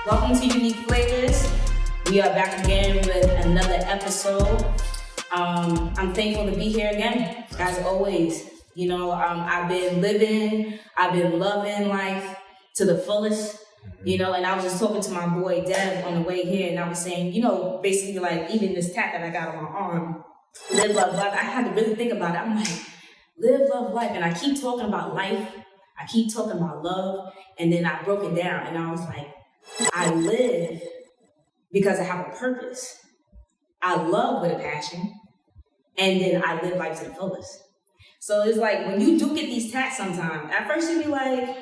Welcome to UniqueeFlavorz. We are back again with another episode. I'm thankful to be here again, as always. You know, I've been loving life to the fullest. You know, and I was just talking to my boy Dev on the way here, and I was saying, you know, basically like even this tat that I got on my arm, live, love, life. I had to really think about it. I'm like, live, love, life, and I keep talking about life. I keep talking about love, and then I broke it down, and I was like, I live because I have a purpose. I love with a passion, and then I live life to the fullest. So it's like when you do get these tats sometimes, at first you be like,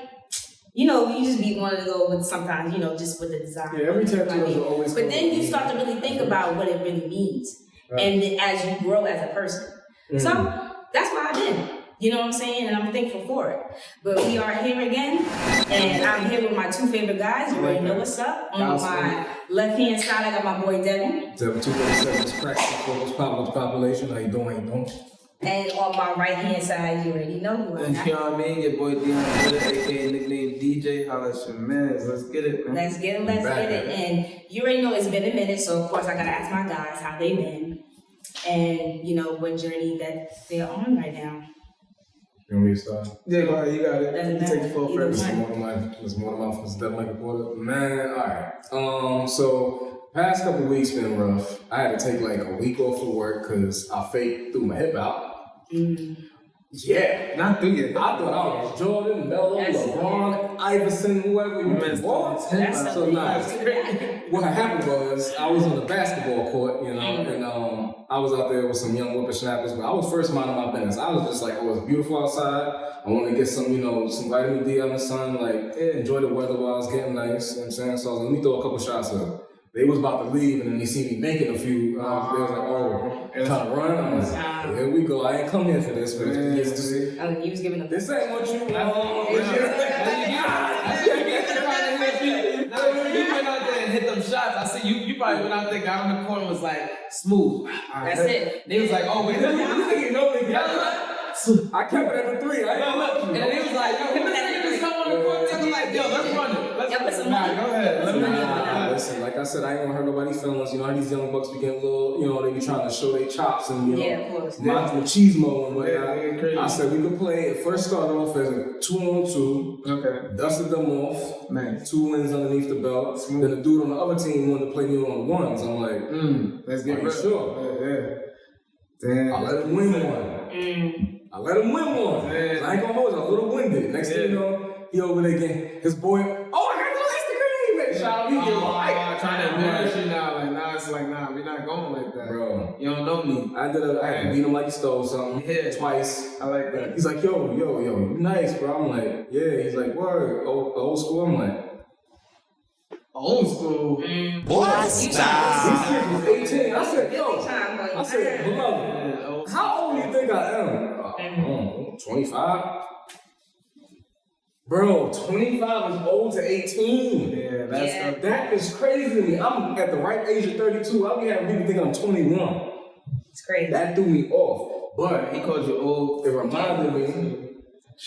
you know, you just be wanting to go with sometimes, you know, just with the design. Yeah, every tattoo is always. But then you start to really think about what it really means, right. And then as you grow as a person. So that's why I've been. You know what I'm saying? And I'm thankful for it. But we are here again, and I'm here with my two favorite guys. You already know what's up. On my left-hand side, I got my boy Devin. Devin 237 is practicing for most popular population. How you doing? And on my right-hand side, you already know who I am. You know what I mean? Your boy Dion, aka nickname DJ. Holla at your man. Let's get it, man. Let's get it. And you already know it's been a minute, so of course I gotta ask my guys how they been, and you know what journey that they're on right now. You want me to start? Yeah, go ahead. You got it. You take the floor first. This is more than my Devin like a quarter. Man, all right. So past couple weeks been rough. I had to take like a week off of work because I threw my hip out. Yeah, not through your hip. I thought I was Jordan, Melo, LeBron, Iverson, whoever you want. So what happened was I was on the basketball court, you know, and I was out there with some young whippersnappers, but I was first minding my business. I was just like, oh, it's beautiful outside. I want to get some, you know, some vitamin D on the sun, like enjoy the weather while it's getting nice. You know what I'm saying? So I was like, let me throw a couple shots up. They was about to leave, and then they see me making a few. They was like, "Oh, trying to run." I was like, "Here we go. I ain't come here for this, but you was giving them. This ain't what you want." You went out there and hit them shots. I see you probably went out there, got on the corner, was like smooth. That's it. They was like, "Oh, wait, you know me." I kept it at the 3. And they was like, "Yo, him and that nigga just come on the court." They was like, "Yo, let's run it. Let's run it." Nah, go ahead. Listen, like I said, I ain't gonna hurt nobody's feelings. You know how these young bucks be getting a little, you know, they be trying to show their chops and, you know, of course. machismo and whatnot. I said we could play. It first started off as a 2-on-2. Okay. Dusted them off. Man. 2 wins underneath the belt. Smooth. Then the dude on the other team wanted to play me on the ones. I'm like, let's get real. Sure. Yeah. Damn. I let him win one. I let him win one. I ain't gonna hold you. I'm a little winded. Next thing you know, he over there getting his boy. Oh, I got no Instagram. Shout out, trying to embarrass you now. Like, nah, it's like, nah, we're not going like that. Bro. You don't know me. I had to beat him like he stole something. Twice. I like that. He's like, yo, you nice, bro. I'm like, yeah. He's like, word, old school. I'm like, old school? What? These kids was 18. I said, beloved, how old do you think I am? 25? Bro, 25 is old to 18. Yeah, that is crazy to me. I'm at the right age of 32. I'll be having people think I'm 21. It's crazy. That threw me off. But he called you old. It reminded me,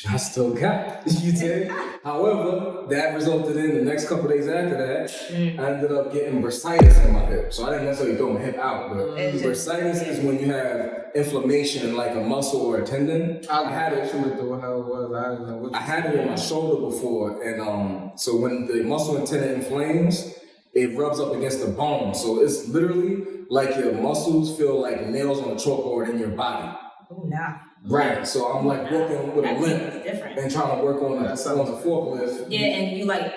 I still got it. You did. However, that resulted in the next couple days after that, I ended up getting bursitis in my hip. So I didn't necessarily throw my hip out, but bursitis is when you have inflammation in like a muscle or a tendon. I had it. What the hell it was? I didn't know. I had it in my shoulder before, and so when the muscle and tendon inflames, it rubs up against the bone. So it's literally like your muscles feel like nails on a chalkboard in your body. Oh, nah. Right, so I'm like working with a limp and trying to work on the forklift. Yeah, and you like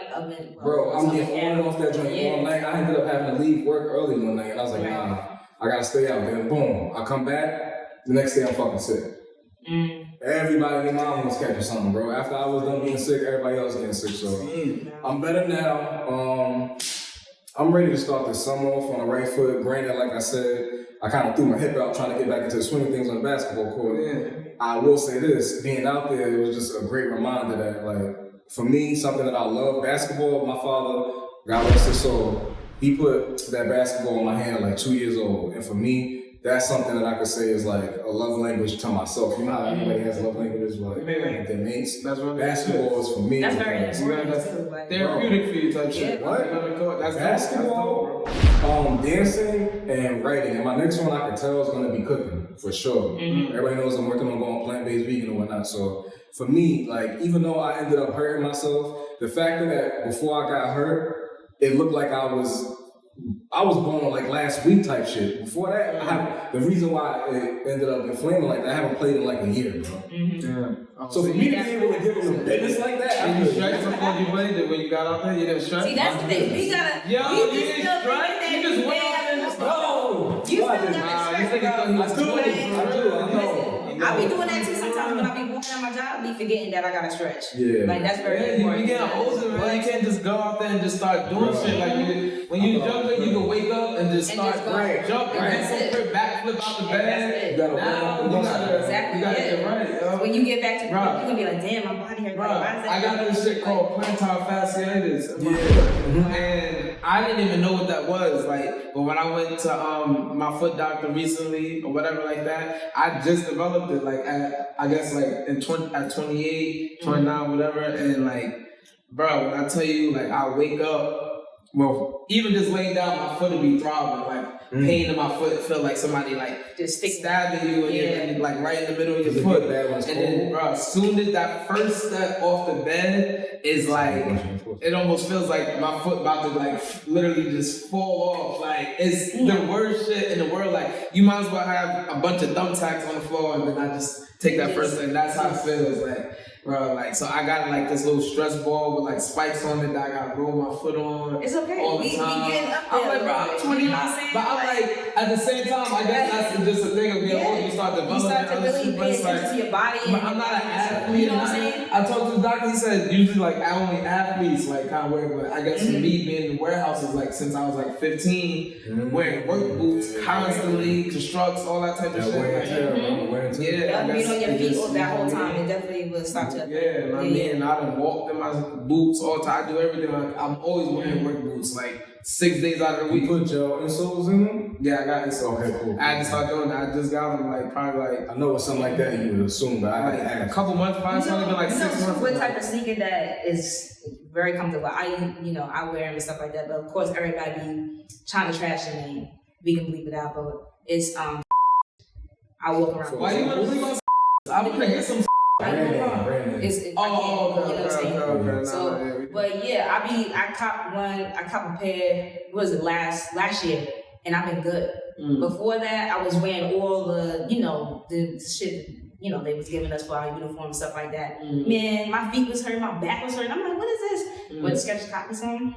bro, I'm getting on and off that joint all night. I ended up having to leave work early one night, and I was like, nah, I gotta stay out there. Boom, I come back, the next day I'm fucking sick. Everybody in their mom was catching something, bro. After I was done being sick, everybody else getting sick, so I'm better now. I'm ready to start this summer off on the right foot. Granted, like I said, I kind of threw my hip out trying to get back into the swing of things on the basketball court. I will say this, being out there, it was just a great reminder that, like, for me, something that I love, basketball, my father, God rest his soul, he put that basketball in my hand at like 2 years old. And for me, that's something that I could say is like a love language to myself. You know how everybody has love languages, like their mates. That's what basketball is for me. That's very important. That's too, therapeutic for you type shit. What? That's basketball, dancing, and writing. And my next one I can tell is gonna be cooking for sure. Everybody knows I'm working on going plant-based vegan and whatnot. So for me, like even though I ended up hurting myself, the fact that before I got hurt, it looked like I was born like last week type shit. Before that, the reason why it ended up inflaming like that, I haven't played in like a year, bro. So for me to be able to give them business like that, and you stretched before you played when you got out there, you didn't stretch? See, that's the thing. We gotta. You didn't stretch? You just went out there and just no. You still gotta stretch, bro. I know. I be doing that too sometimes when I be walking on my job, I be forgetting that I gotta stretch. Yeah. Like that's very important. You getting older, man. You can't just go out there and just start doing shit. Like when you're younger, you can wake up and just start jumping, backflip out the bed. Now you gotta get right. When you get back to work, you're gonna be like, damn, my body hurts. I got this shit called plantar fasciitis. And I didn't even know what that was. Like, but when I went to my foot doctor recently or whatever like that, I just developed it. Like I guess like at 28, 29, whatever. And like, bro, when I tell you, like I wake up. Well, even just laying down, my foot would be throbbing, like pain in my foot, feel like somebody like just stabbing you and like right in the middle of your foot. And then, bro, as soon as that first step off the bed is like, it almost feels like my foot about to like literally just fall off. Like it's the worst shit in the world. Like you might as well have a bunch of thumbtacks on the floor and then I just take that first thing. That's how it feels like. Bro, like, so I got like this little stress ball with like spikes on it that I gotta roll my foot on. It's okay. All the time. We getting up there. I'm like, bro, I'm 29, but I'm like, at the same time, I guess that's just a thing of being old. You start developing. You start to really pay attention to your body. But I'm not an athlete. You know what I'm saying? I talked to the doctor, he said, usually like only athletes like kind of wear, but I guess for me being in warehouses like since I was like 15, wearing work boots constantly, constructs, all that type of shit. Yeah, being on your feet all that whole time, it definitely will start to. Yeah, I mean, I done walked in my boots all the time. I do everything. I'm always wearing work boots, like 6 days out of the week. You put your insoles in them? Yeah, I got insoles. Okay, cool. I had to start doing that. I just got them like probably like. I know it's something like that you would assume, but I had a couple months. Probably it's only been like 6 months. What type of sneaker that is very comfortable? I wear them and stuff like that. But of course, everybody be trying to trash the name. We can bleep it out, but it's I walk around. Why you want to bleep out? I'm gonna get some. But yeah, I cop a pair, what was it, last year, and I've been good. Before that, I was wearing all the, the shit, they was giving us for our uniform and stuff like that. Man, my feet was hurting, my back was hurting. I'm like, what is this? But the Skechers cotton on,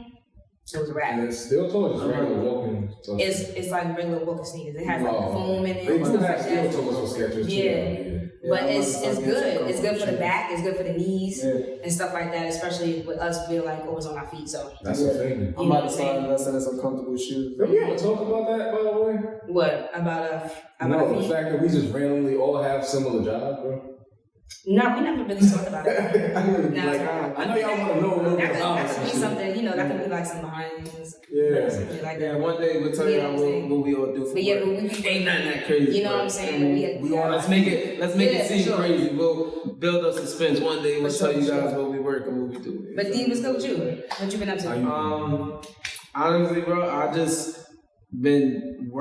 it was a wrap. And it's still told it's regular walking. It's like regular walking sneakers. It has like foam in it. They do have steel toes for Skechers too. Yeah. But it's good. It's good for the back. It's good for the knees and stuff like that. Especially with us being like always on our feet. So that's the thing. I'm about to sign that says some comfortable shoes. Did we ever talk about that, by the way? What about the fact that we just randomly all have similar jobs, bro. No, we never really talked about it. I know y'all want to know a little bit about that could be something, that could be like some behind the scenes. Yeah. Like that. One day we'll tell you what we all do for but yeah, work. But ain't nothing that crazy. You know what I'm saying? Let's make it seem crazy. We'll build up suspense. One day we'll tell you guys what we work and what we do. But D, what's good with you? What you been up to? Honestly, bro, I just been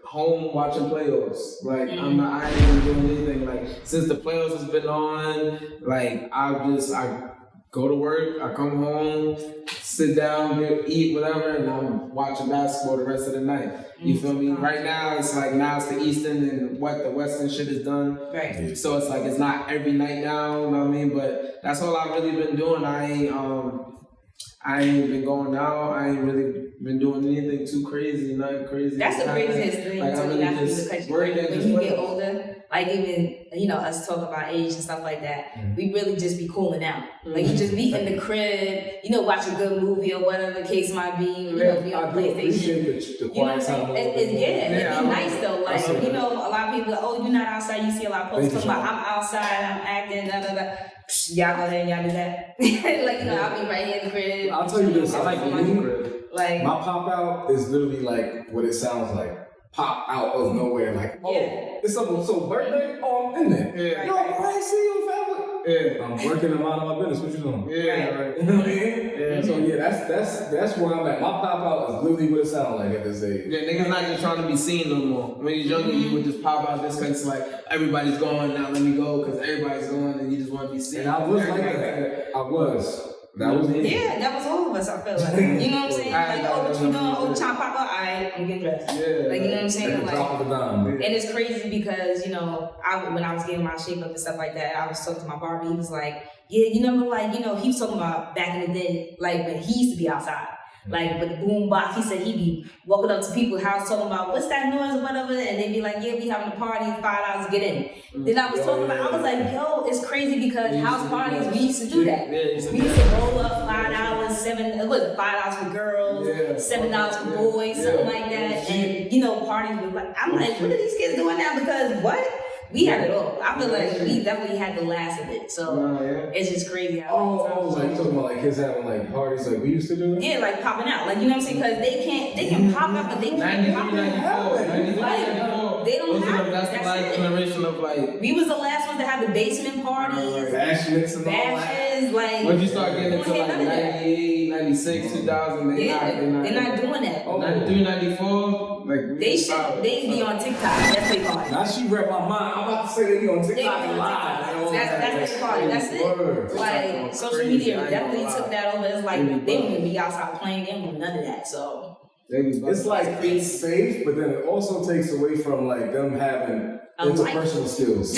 home watching playoffs. Like I ain't even doing anything. Like since the playoffs has been on, like I go to work, I come home, sit down, eat whatever, and I'm watching basketball the rest of the night. You feel me? Right now it's the Eastern and the Western shit is done. Right. So it's like it's not every night now, you know what I mean? But that's all I've really been doing. I ain't been going out. I ain't really been doing anything too crazy, nothing crazy. That's the craziest thing to me, not because when you get older, like even, us talking about age and stuff like that, we really just be cooling out. Like you just be in the crib, watch a good movie or whatever the case might be, be on PlayStation. The quiet time. It'd be nice though. Like, a lot of people, you're not outside. You see a lot of posts talking about, I'm outside, I'm acting, da da da. Y'all go ahead and y'all do that. I'll be right here in the crib. I'll tell you this. I like my crib. Like my pop out is literally like what it sounds like. pop out of nowhere, like, it's someone's birthday? Oh, I'm in there. Yeah. Yo, I ain't see you, family. Yeah. I'm working, I'm out of my business. What you doing? Yeah, right. You know what I mean? Yeah. So that's where I'm at. My pop out is literally what it sounds like at this age. Yeah, niggas not just trying to be seen no more. When you're younger, you would just pop out just because it's like everybody's going, now let me go because everybody's going and you just want to be seen. And I was like that. I was. That was me. Yeah, that was all of us, I feel like. You know what I'm saying? Like, oh, what you doing? Oh, trying to pop out? Alright, I'm getting dressed. Yeah. Like, you know what I'm saying? Like, drop of the dime. and it's crazy because, you know, when I was getting my shape up and stuff like that, I was talking to my barber. He was like, yeah, you know, like, you know, he was talking about back in the day, like when he used to be outside. Like with the boom box, he said he'd be walking up to people's house talking about what's that noise or whatever, and they'd be like, yeah, we having a party, $5 to get in. Then I was talking about, I was like, yo, it's crazy because house parties, we used to do that. We used to roll up $5, $5 for girls, $7 for boys, something like that. And you know, parties were like, I'm like, what are these kids doing now? Because what? We had it all. I feel like we definitely had the last of it. So it's just crazy how like you talking about like kids having like parties like we used to do? Yeah, like popping out. Like, you know what I'm saying? Because they can pop out, but they can't pop out. Like, they don't have it. That's the last generation of like. We was the last ones to have the basement parties. Bashes and all that. Bashes, like. Once you start getting into like 98, 96, 2000, they're not doing that. 93, 94. Like, they be on TikTok. That's their party. Now she read my mind. I'm about to say they be on TikTok and live. That's their party. That's it. Like, social media definitely took that over. It's like they don't even be outside playing. They don't do none of that. So it's like it's safe, but then it also takes away from like them having interpersonal skills.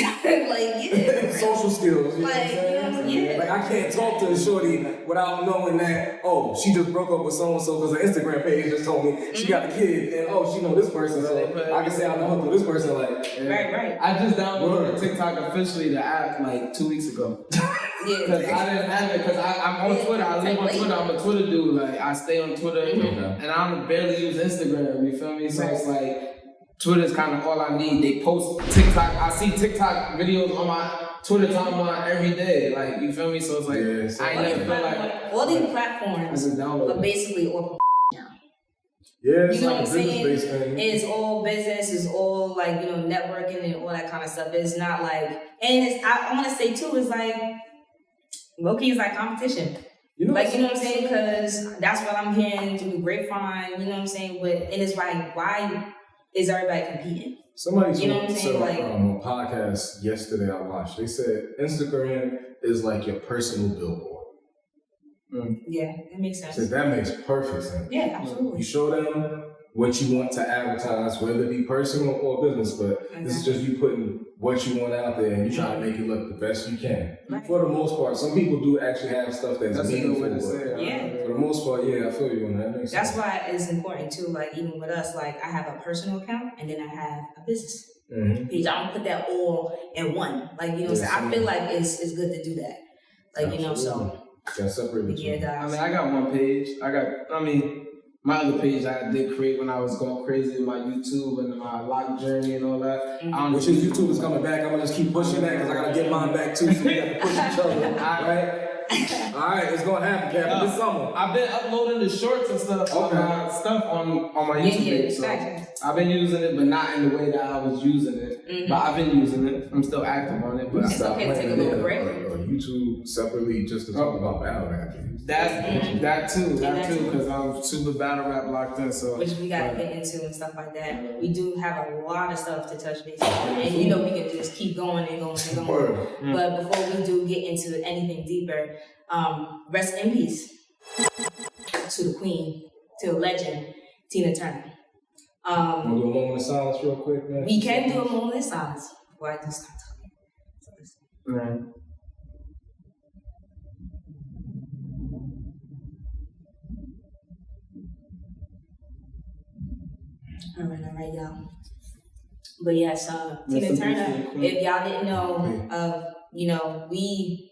Social skills. You know what I'm saying? Like I can't talk to a shorty without knowing that, oh, she just broke up with so-and-so because her Instagram page just told me she got a kid and oh, she know this person, so I can say I know her through this person. Like, right. I just downloaded TikTok officially, the app, like 2 weeks ago. Because I didn't have it, because I'm on Twitter. I live on Twitter. I'm a Twitter dude. Like, I stay on Twitter and I don't barely use Instagram. You feel me? So it's like, Twitter's kind of all I need. They post TikTok. I see TikTok videos on my Twitter timeline every day. Like, you feel me? So it's like, I ain't never feel like. All these platforms are basically all now. Yeah, it's you know like what I'm saying? It's all business, it's all like, you know, networking and all that kind of stuff. It's not like, and it's, I want to say too, it's like, low-key is like competition. You know, like, you know what I'm saying? Because that's what I'm hearing through the grapevine, you know what I'm saying? But, and it's like, why is everybody competing? Somebody you know what I'm saying? Like, a podcast yesterday I watched, they said Instagram is like your personal billboard. Yeah, that makes sense. So that makes perfect sense. Yeah, absolutely. You show them what you want to advertise, whether it be personal or business, but this is just you putting what you want out there and you try to make it look the best you can. Right. For the most part, some people do actually have stuff that's meaningful. For the most part, yeah, I feel you on that. That's why it's important too, like even with us, like I have a personal account and then I have a business page. I don't put that all in one. Like, you know what I'm saying? I feel like it's good to do that. Like, you know, so. That's separate. Yeah, I mean, I got one page. My other page I did create when I was going crazy with my YouTube and my lock journey and all that. Which is YouTube is coming back. I'm gonna just keep pushing that because I gotta get mine back too. So we got to push each other. All right, it's gonna happen, Captain. This summer. I've been uploading the shorts and stuff on my YouTube page. So I've been using it, but not in the way that I was using it. But I've been using it. I'm still active on it. But it's okay to take a little break. YouTube separately just to talk about battle rap. That too, because I'm super battle rap locked in. So which we gotta get into and stuff like that. We do have a lot of stuff to touch base on, and you know we can just keep going and going and going. But before we do get into anything deeper, rest in peace to the queen, to the legend, Tina Turner. Want to do a moment of silence real quick, man? We can do a moment of silence before I do start talking. All right, y'all. But yes, Tina Turner, if y'all didn't know, you know, we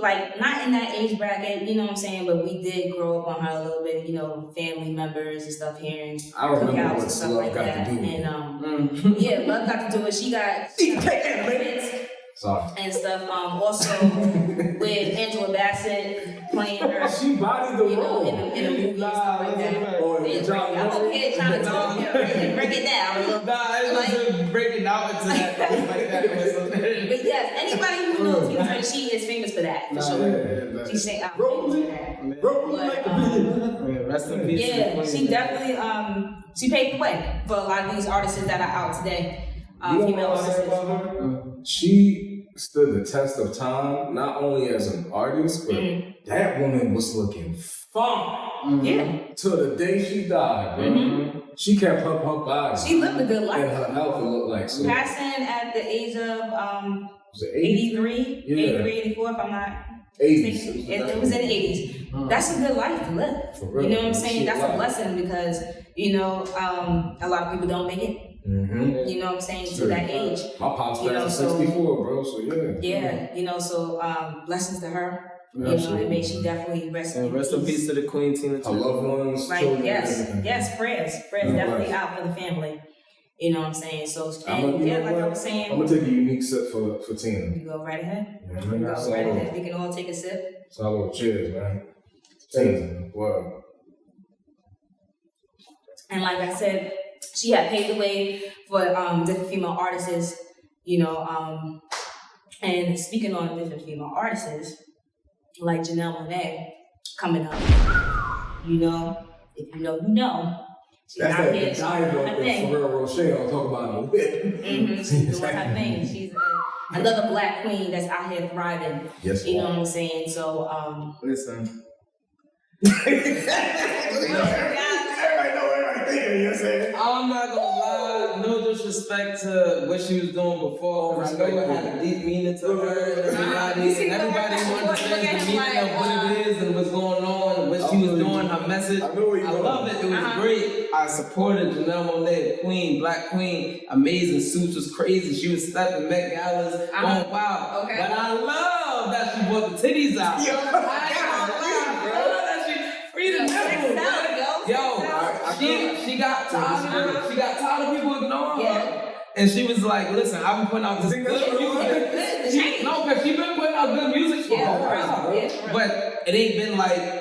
like not in that age bracket, you know what I'm saying, but we did grow up on her a little bit, you know, family members and stuff here and cookouts and stuff like that. And yeah, Love got to do it. She got kids. and stuff. Also with Angela Bassett playing her. She bodied the role. In a movie, stuff like that. Oh, I'm over here trying to talk, break it down. Just breaking out into that like that. But yes, anybody who knows, she is famous for that, for sure. She's famous for that. Rest in peace. Yeah, she definitely she paved the way for a lot of these artists that are out today. Female artists. She stood the test of time, not only as an artist, but that woman was looking fine. Yeah. Till the day she died, bro. She kept her body. She lived a good life. And her health, it looked like so. Passing at the age of was it 83, 83, 84, if I'm not 80s. It was in the 80s. That's a good life to live. For real. You know what I'm saying? That's a blessing because, a lot of people don't make it. You know what I'm saying? To that age. My pop's passed at 64, bro, so yeah. Yeah, blessings to her. And may she definitely rest in peace. Rest in peace to the Queen Tina Turner. Her loved ones, right? children, Yes, prayers definitely out for the family. You know what I'm saying? So, like I was saying, I'm gonna take a unique sip for Tina. You go right ahead. Yeah, Go right ahead. We can all take a sip. Solid. Cheers, man. Tina, wow. And like I said, she had paved the way for different female artists, and speaking on different female artists, like Janelle Monáe coming up, if you know, you know. She's that's out that here giant doing her thing. Ferrero Rocher I'll talk about in a whip. She's doing her thing. She's another black queen that's out here thriving. Yes, you know what I'm saying? So, listen. Everybody know everybody thinking, you know what I'm saying? I'm not gonna lie, no disrespect to what she was doing before. I know it had a deep meaning to her and everybody understands the meaning of what it is and what's going on and what she was doing, her message. I love it. It was great. I supported Janelle Monáe, queen, black queen, amazing suits was crazy. She was stepping Met Galas, going wow. Okay. But I love that she brought the titties out. She got tired of it. She got tired of people ignoring her. And she was like, listen, I've been putting out this good music. Because she's been putting out good music for a while. But it ain't been like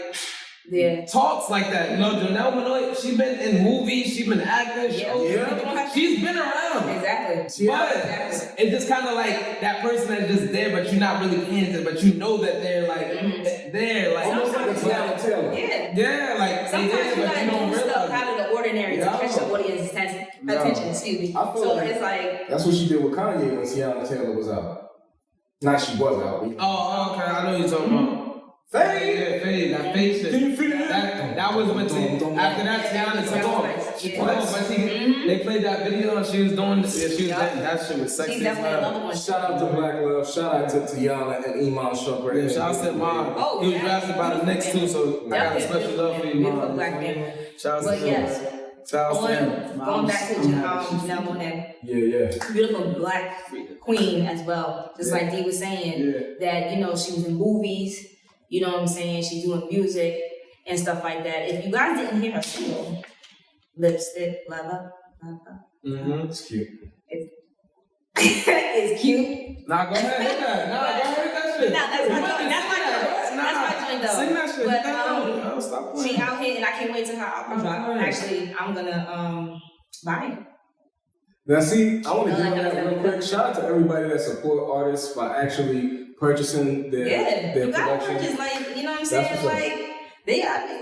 talks like that. Janelle Monáe, she's been in movies, she's been acting, shows. She's been around. Exactly. But it's just kind of like that person that's just there, but you're not really paying attention, but you know that they're like, there. Like, almost like a Tiana Taylor. Yeah, like sometimes you gotta do stuff out of the ordinary to catch the audience's attention, excuse me. So like it's like... That's what she did with Kanye when Tiana Taylor was out. Not she was out. Oh, okay, I know what you're talking about. Fade. Yeah, Fade. That Fade shit. Can you feel that? That was when after that, Tiana took off. But they played that video and she was doing this. She was that shit was sexy. She's definitely another one. Shout out to Black Love. Shout out to Tiana and Iman Shumpert. Yeah, shout out to Iman. He was drafted by the Knicks too, so I got a special love for Iman. Beautiful black family. Shout out to him. Going back to Janelle Monáe. Yeah. Beautiful black queen as well. Just like Dee was saying, that, she was in movies, you know what I'm saying? She's doing music and stuff like that. If you guys didn't hear her single, Lipstick, Lover. It's cute. It's cute. Nah, go ahead, hit that. Nah, go ahead, hit that shit. That's my joint. That's my joint, though. Sing that shit. But, stop playing. she out here, and I can't wait till her album drop. Actually, I'm gonna buy it. Now, see, I want to give on that real quick. Shout out to everybody that support artists by actually purchasing their you gotta production. purchase, like, you know what I'm saying? Like, they got me.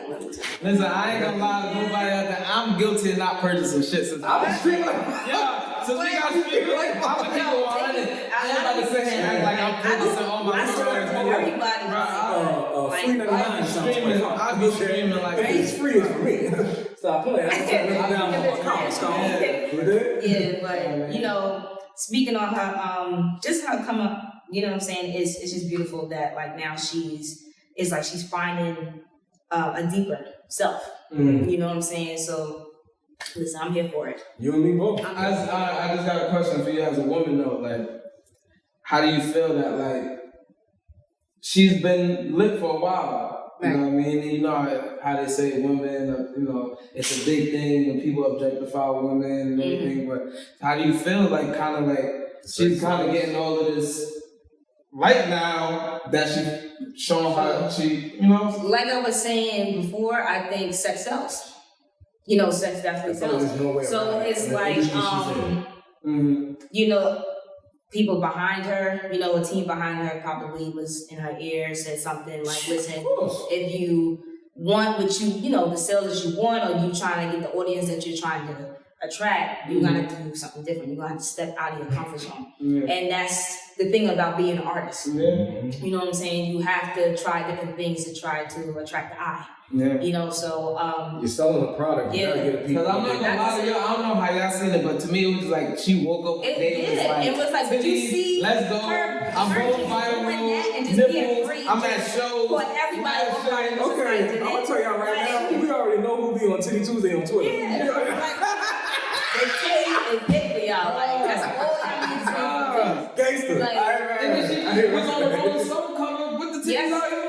Listen, I ain't gonna lie to nobody out there. I'm guilty of not purchasing shit since I was streaming. Since we got streaming, like, I'm a people on it. I ain't about to sit here and act like I'm purchasing all my stories. I'll be streaming like it's free for me. Stop playing. I'm trying to look down on my comments. Yeah, but speaking on her, just how come up, you know what I'm saying? It's just beautiful that like now she's finding a deeper self. You know what I'm saying? So listen, I'm here for it. You and me both. I just got a question for you as a woman though. Like, how do you feel that like she's been lit for a while? You know what I mean? And you know how they say women, it's a big thing when people objectify women and everything. But how do you feel like kind of like she's kind of getting all of this right now that she showing how she, you know. Like I was saying before, I think sex sells. Sex definitely sells. So it's like, people behind her, a team behind her probably was in her ear, said something like, listen, if you want what the sales that you want, or you trying to get the audience that you're trying to attract, you gotta do something different. You're gonna have to step out of your comfort zone. And that's the thing about being an artist. You know what I'm saying? You have to try different things to try to attract the eye. So you're selling a product. You gotta get the people. Because I'm not gonna lie to y'all, I don't know how y'all seen it, but to me it was like she woke up one day it was like, did you see let's go. I'm going viral. And just being free. I'm at shows. For everybody. Okay, I'm gonna tell y'all right now. We already know who be on Titty Tuesday on Twitter. They tell you it's big for y'all. Like, that's all I need to say. Gangster. And then she was on the Rolling Stone cover with the titties out here.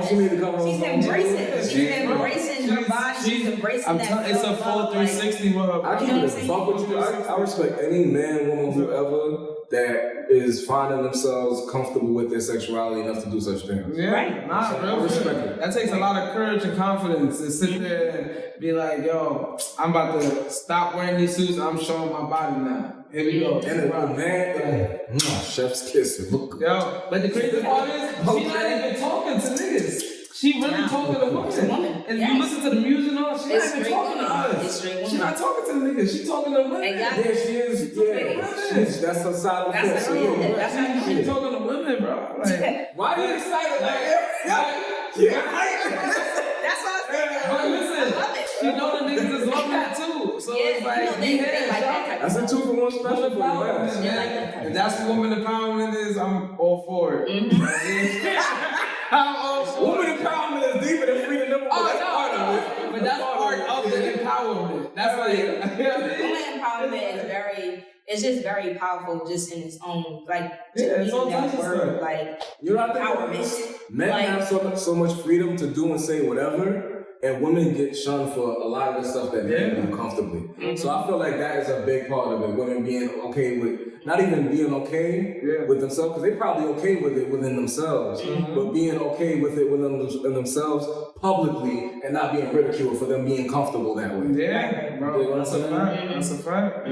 She need to come on. She's embracing. She's embracing her body. She's embracing that. It's a full 360 with her. I can't fuck with you. I respect any man, woman, whoever that is finding themselves comfortable with their sexuality enough to do such things. Yeah, right. I respect it. That takes a lot of courage and confidence to sit there and be like, yo, I'm about to stop wearing these suits. I'm showing my body now. Here we go. And a man, chef's kiss. Look. Yo, but the crazy part is, she's not even talking to niggas. She really talking to women. And you listen to the music and all, she's not even talking to us. She's not talking to the niggas. She's talking to women. Yeah, she is. Yeah, that's her side of the fence. That's how she's talking to women, bro. Like, why are you excited? That's what I said. But listen, she know the niggas is loving it too. So it's like, they like that. That's a 2-for-1 special for you. If that's what woman empowerment is, I'm all for it. I'm all for woman empowerment is deeper than freedom. That's part of it. But that's part of the empowerment. That's like, woman empowerment is it's just very powerful just in its own, like, it's all that word, like, empowerment. Men have so much freedom to do and say whatever, and women get shunned for a lot of the stuff that they do comfortably. So I feel like that is a big part of it. Women being okay with, not even being okay with themselves, because they probably okay with it within themselves, but being okay with it within themselves publicly and not being ridiculed for them being comfortable that way. Yeah, bro. You know that's a fact. That's a fact.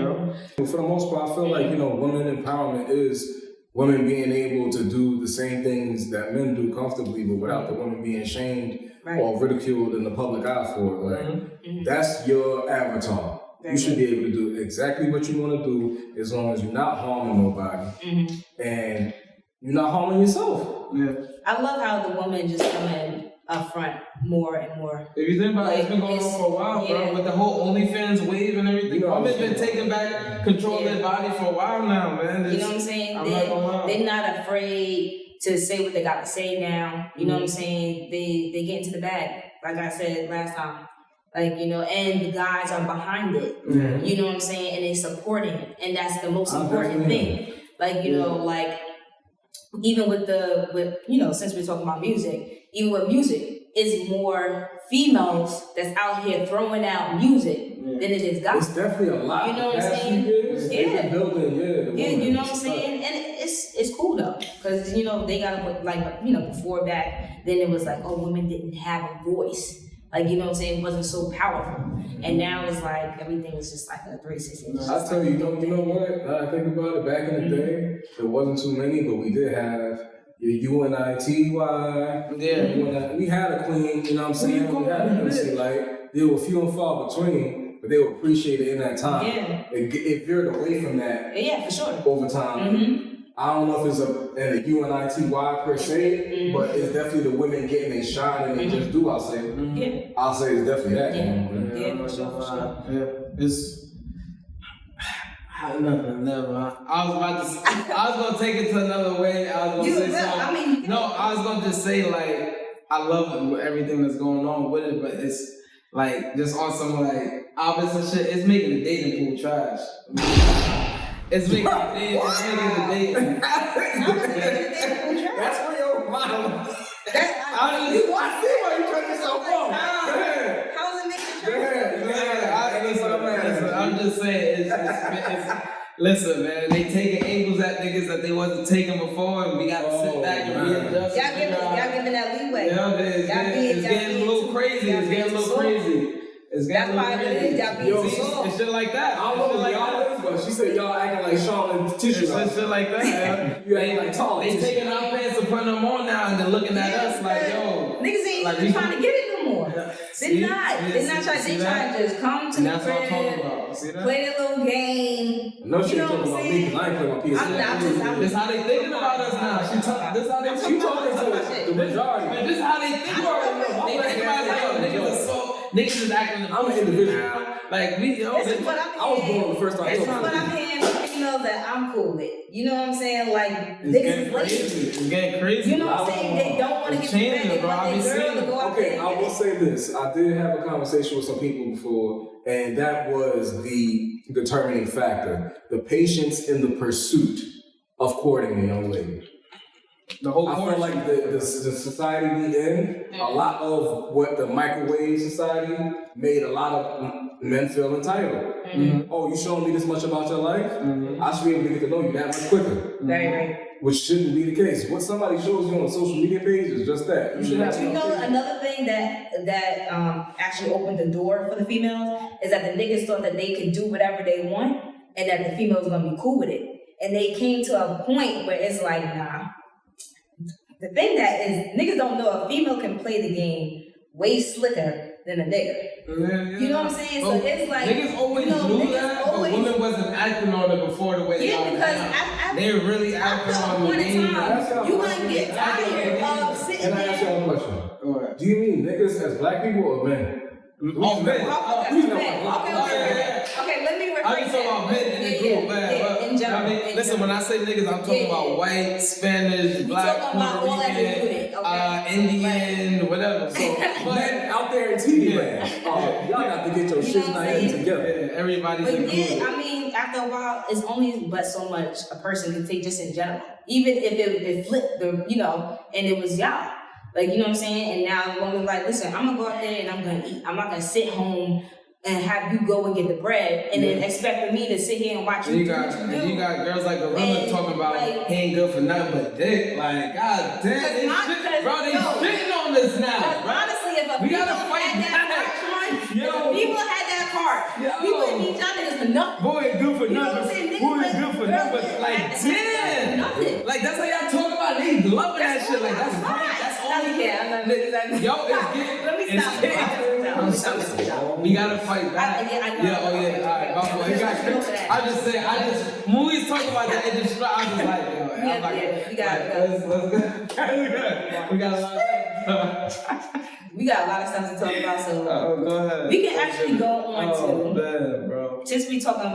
For the most part, I feel like, women empowerment is women being able to do the same things that men do comfortably, but without the women being shamed or ridiculed in the public eye for it. Like, that's your avatar. You should be able to do exactly what you want to do as long as you're not harming nobody and you're not harming yourself. Yeah. I love how the woman just coming up front more and more. If you think about it, it's been going on for a while, bro. With the whole OnlyFans wave and everything, women's been taking back control of their body for a while now, man. You know what I'm saying? They're not afraid to say what they got to say now. You know what I'm saying? They get into the bag, like I said last time. Like, and the guys are behind it. You know what I'm saying? And they're supporting it. And that's the most important thing. Like, like, even with since we're talking about music, even with music, it's more females that's out here throwing out music than it is guys. It's definitely a lot. You know what I'm saying? Yeah, you know what I'm saying? And it's cool though, because they gotta put, like, before back then it was like, oh, women didn't have a voice. Like, you know what I'm saying? It wasn't so powerful. And now it's like, everything is just like a 360. I tell you, you know what? Now I think about it, back in the day, there wasn't too many, but we did have your UNITY. Yeah. We had a queen, you know what I'm saying? We had a MC, like, there were few and far between, but they were appreciated in that time. Yeah. It veered away from that. Yeah, for sure. Over time. I don't know if it's a UNITY per se, but it's definitely the women getting a shine and they just do, I'll say. Yeah. I'll say it's definitely that. Yeah, for sure. Yeah. It's never. I was gonna take it to another way. I was gonna say something. I was gonna just say, like, I love everything that's going on with it, but it's like just on some like opposite shit. It's making the dating pool trash. It's making the dating. That's for your mom. I see why you cut yourself off. How is it making trash? I'm just saying, Listen, man, they taking angles at niggas that they wasn't taking before, and we gotta sit back and readjust. Y'all giving that leeway. Yeah, it's getting a little crazy. It's getting a little crazy. That's why it is. Y'all being soft. It's shit like that. I don't know what y'all is, but she said y'all acting like Sean and tissue. It's shit like that. You acting like tall. They taking our pants and putting them on now, and they're looking at us like, yo. Niggas ain't even trying to get it no more. They're not trying. They trying to just come to the crib, play their little game. No, she ain't talking about me because I ain't playing my PS4. This how they thinking about us now. This how they talking to the majority. This how they think about us. They think about it. Niggas are so. Niggas is acting. I'm an individual. Like we. This is what I'm I was born the first time. This is what I'm hearing from females that I'm cool with. You know what I'm saying? Like niggas is crazy. It's getting crazy. You know what I'm saying? They don't want to get married. They want their girl to go out there. Okay, I will say this. I did have a conversation with some people before, and that was the determining factor: the patience in the pursuit of courting a young lady. I feel like the society we in, a lot of what the microwave society made a lot of men feel entitled. Mm-hmm. Oh, you showing me this much about your life? Mm-hmm. I should be able to get to know you that much quicker. Very right. Which shouldn't be the case. What somebody shows you on a social media page is just that. You should have another thing that actually opened the door for the females is that the niggas thought that they could do whatever they want and that the females gonna be cool with it. And they came to a point where it's like, nah. The thing that is, niggas don't know a female can play the game way slicker than a nigga. Yeah. You know what I'm saying? So it's like niggas always knew that, but women wasn't acting on it before the way they are now. They're really acting on the game. You gonna get tired of sitting there. Can I ask y'all a question? Do you mean niggas as black people or men? Oh, men. Okay, let me rephrase I'm talking about men in the group, man. In general. Listen, when I say niggas, I'm talking about white, Spanish, black, Puerto Rican, Indian, whatever. So, men out there in TV land, y'all got to get your shit together. Yeah, everybody's included. I mean, after a while, it's only but so much a person can take just in general. Even if it flipped, and it was y'all. Like, you know what I'm saying? And now the woman's like, listen, I'm going to go out there and I'm going to eat. I'm not going to sit home and have you go and get the bread and then expect for me to sit here and watch you. You got girls like Gorilla talking about he ain't good for nothing but dick. Like, god damn, they shitting on this now. Honestly, if we gotta fight that. People had that part. We wouldn't need y'all niggas for nothing. Boy ain't good for nothing. Boy ain't good for nothing. But like, damn. Like, that's how y'all talk about it. They loving that shit. Like, that's right. That's all we get. Yo, it's getting. We gotta fight back. Alright, my boy. Movies talk about that. It just, I was just like, yo, we got a lot of stuff to talk about, so go ahead. We can actually go on to. Man, bro. Since we talking,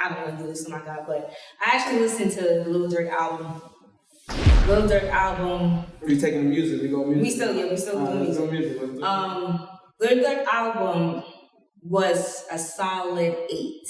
I don't want to do this, oh my god, but I actually listened to the Lil Durk album. We taking the music. We go music. We still doing music. Lil Durk album was a solid 8.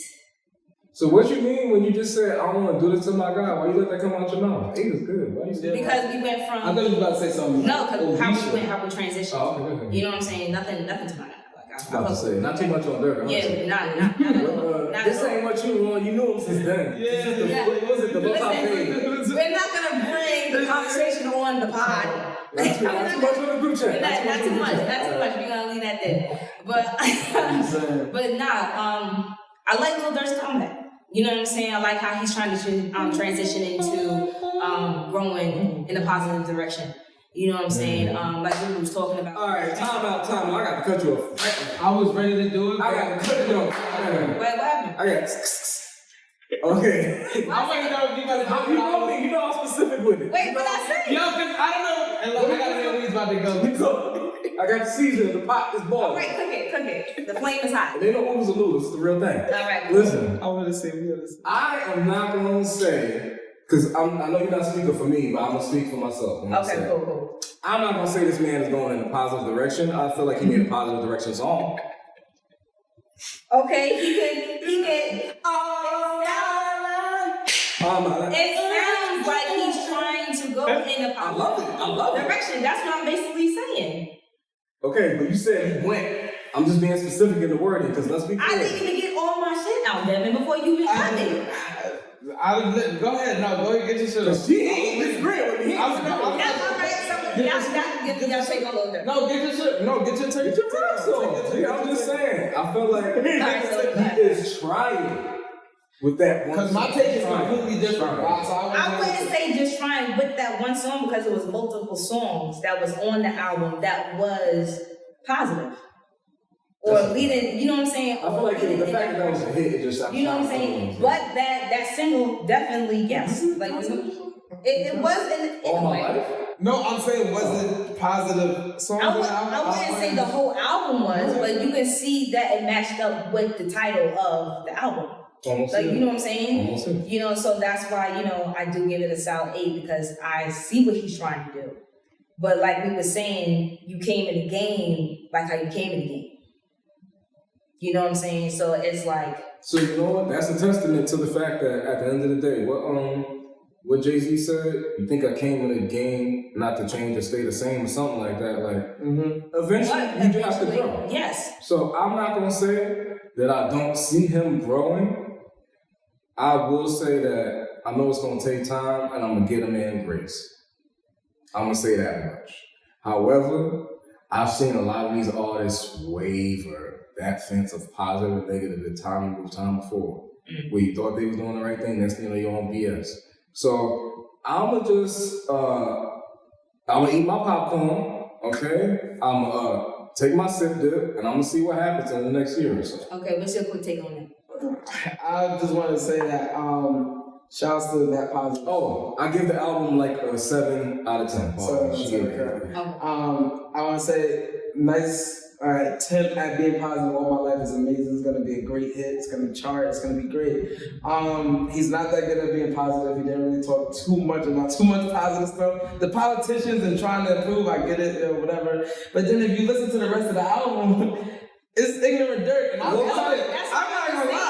So what you mean when you just said I don't want to do this to my guy? Why you let that come out your mouth? 8 is good. Why you say that? Because we went from. I thought you were about to say something. No, because how we transitioned. Oh, okay. You know what I'm saying? Nothing to my guy. I was about to say not too much on Durk. Yeah, not this ain't what you want. You knew him since then. What was it? The most I paid. We're not gonna bring the conversation on the pod. Not too much on the group chat. Not too much. We're gonna leave that there. But I like Lil Durk's comeback. You know what I'm saying? I like how he's trying to transition into growing in a positive direction. You know what I'm saying? Like we was talking about. All right, time out. I got to cut you off. I was ready to do it. I got to cut you off. Wait, what happened? I got. Okay. I want to know if you got to. You know me. You know I'm specific with it. Wait, what I say? Yo, cause I don't know. And look, I got to know when he's about to go. I got the season. The pot is boiling. All right, cook it. The flame is hot. They know oodles and noodles. It's the real thing. All right. Listen. I want to say. I am not going to say, because I know you're not speaking for me, but I'm going to speak for myself. Okay, cool. I'm not going to say this man is going in a positive direction. I feel like he made a positive direction song. Okay, he can. It sounds like he's trying to go in a positive direction. That's what I'm basically saying. Okay, but you said he went. I'm just being specific in the wording, because let's be clear. I didn't even get all my shit out, Devin, before you even got there. Go ahead, get your shit off. He disagreeing with me. That's all right. Y'all take a little bit. No, get your shit. No, get your take. Get your rocks off. I'm just saying. I feel like he is trying with that one. Because my take is completely different. I wouldn't say just trying with that one song because it was multiple songs that was on the album that was positive. Or leading, you know what I'm saying? I feel like the fact that was a hit, it just you know what I'm saying? But that single definitely, yes. Like it was All My Life? No, I'm saying was it positive songs on the album? I wouldn't say the whole album was, but you can see that it matched up with the title of the album. Almost like, you know what I'm saying? Almost. You know, so that's why, you know, I do give it a solid 8 because I see what he's trying to do. But like we were saying, you came in the game like how you came in the game. You know what I'm saying? So it's like... So you know what? That's a testament to the fact that at the end of the day, what Jay-Z said, you think I came in the game not to change or stay the same or something like that. Like, eventually you have to grow. Yes. So I'm not going to say that I don't see him growing. I will say that I know it's going to take time and I'm going to get him in grace. I'm going to say that much. However, I've seen a lot of these artists waver that fence of positive and negative the time before. Where you thought they was doing the right thing, next thing you know, you're on BS. So I'm gonna eat my popcorn, okay? I'm gonna take my sip dip, and I'm gonna see what happens in the next year or so. Okay, what's your quick take on it? I just want to say that shouts to that positive. Oh, I give the album like a 7 out of 10. I want to say nice. All right, Tim at being positive all my life is amazing. It's gonna be a great hit. It's gonna chart. It's gonna be great. He's not that good at being positive. He didn't really talk too much about too much positive stuff. The politicians and trying to improve, I get it or whatever. But then if you listen to the rest of the album, it's ignorant dirt. And I'm not gonna lie.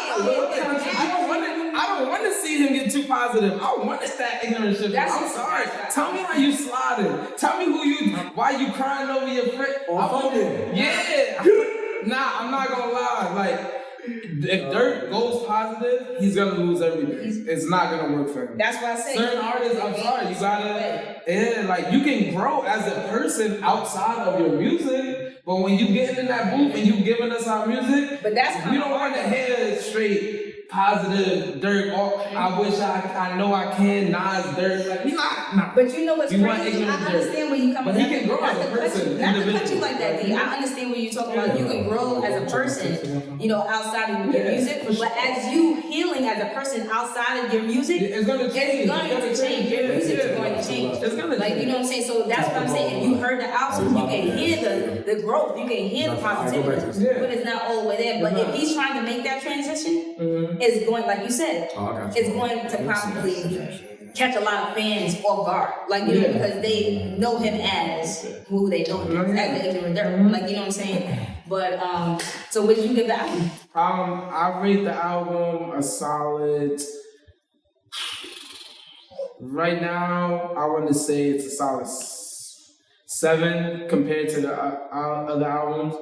I don't want to see him get too positive. I want to start ignorant shit. I'm sorry. Tell me how you sliding. Tell me why you crying over your friend. Yeah. Nah, I'm not gonna lie. Like, if Dirt goes positive, he's gonna lose everything. It's not gonna work for him. That's why I say certain artists, I'm sorry, you gotta, like you can grow as a person outside of your music, but when you get in that booth and you giving us our music, but that's we don't want to hear straight positive Dirt. I wish I know I can. Nas Dirt. Like nah. But you know what's crazy? I understand where you coming from. But he can grow as a person. Not to cut you like that, D. I understand what you're talking about. You can grow as a person, you know, outside of your music. But as you healing as a person outside of your music, it's going to change. Your music is going to change. It's going to change. You know what I'm saying? So that's what I'm saying. If you heard the album, you can hear the growth. You can hear the positivity. But it's not all the way there. But if he's trying to make that transition, it's going, like you said, it's going to probably catch a lot of fans off guard, like, you know, because they know him as who they know him as the ignorant dirt, like, you know what I'm saying? But so what did you give the album? I rate the album a solid. Right now, I want to say it's a solid 7 compared to the other albums.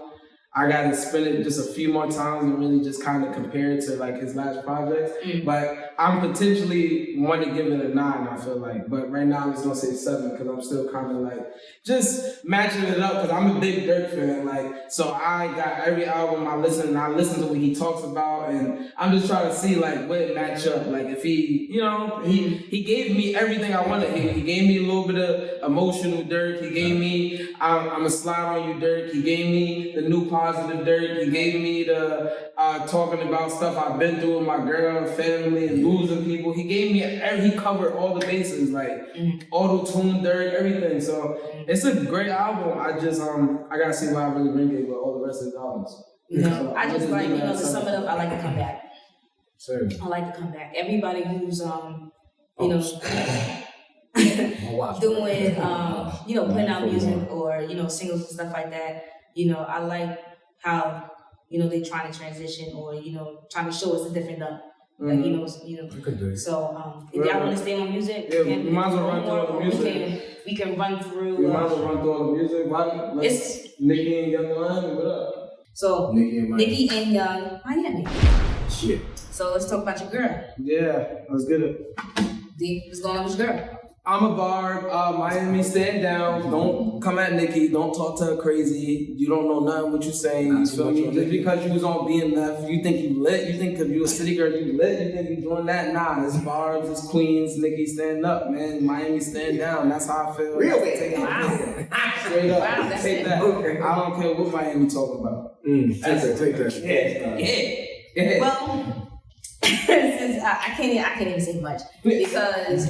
I gotta spin it just a few more times and really just kind of compare it to like his last projects. But I'm potentially want to give it a 9, I feel like. But right now I'm just gonna say 7 because I'm still kind of like just matching it up because I'm a big Dirt fan. Like, so I got every album I listen to what he talks about, and I'm just trying to see like what it match up. Like if he, you know, he gave me everything I wanted. He gave me a little bit of emotional Dirt. He gave me I'm a slide on you Dirt. He gave me the new positive Dirt. He gave me the talking about stuff I've been through with my girl and family and losing people. He gave me he covered all the bases, like auto-tune Dirt, everything. So it's a great album. I just I gotta see why I really rank it with all the rest of the albums. No, So I just like, you know, to sum it up, I like to come back. Same. I like to come back. Everybody who's you know doing you know, putting out music or, you know, singles and stuff like that, you know, I like how, you know, they trying to transition or, you know, trying to show us a different look. Like, you know. So if y'all want to stay on music, we might as well run through all the music. We can run through. We might as well run through all the music. It's Uniquee and Young Miami. What up? So Uniquee and Young Miami. Shit. So let's talk about your girl. Yeah, let's get it. D, what's going on with your girl? I'm a barb. Miami, stand down. Don't come at Nikki. Don't talk to her crazy. You don't know nothing what you saying. You feel me? Just because you was on BMF, you think you lit. You think because you a city girl, you lit. You think you doing that? Nah, it's barbs, it's queens. Nikki, stand up, man. Miami, stand down. That's how I feel. Really? Wow. Straight up. Wow, Take that. Okay. I don't care what Miami talking about. Take that. Yeah. Well, since I can't even say much because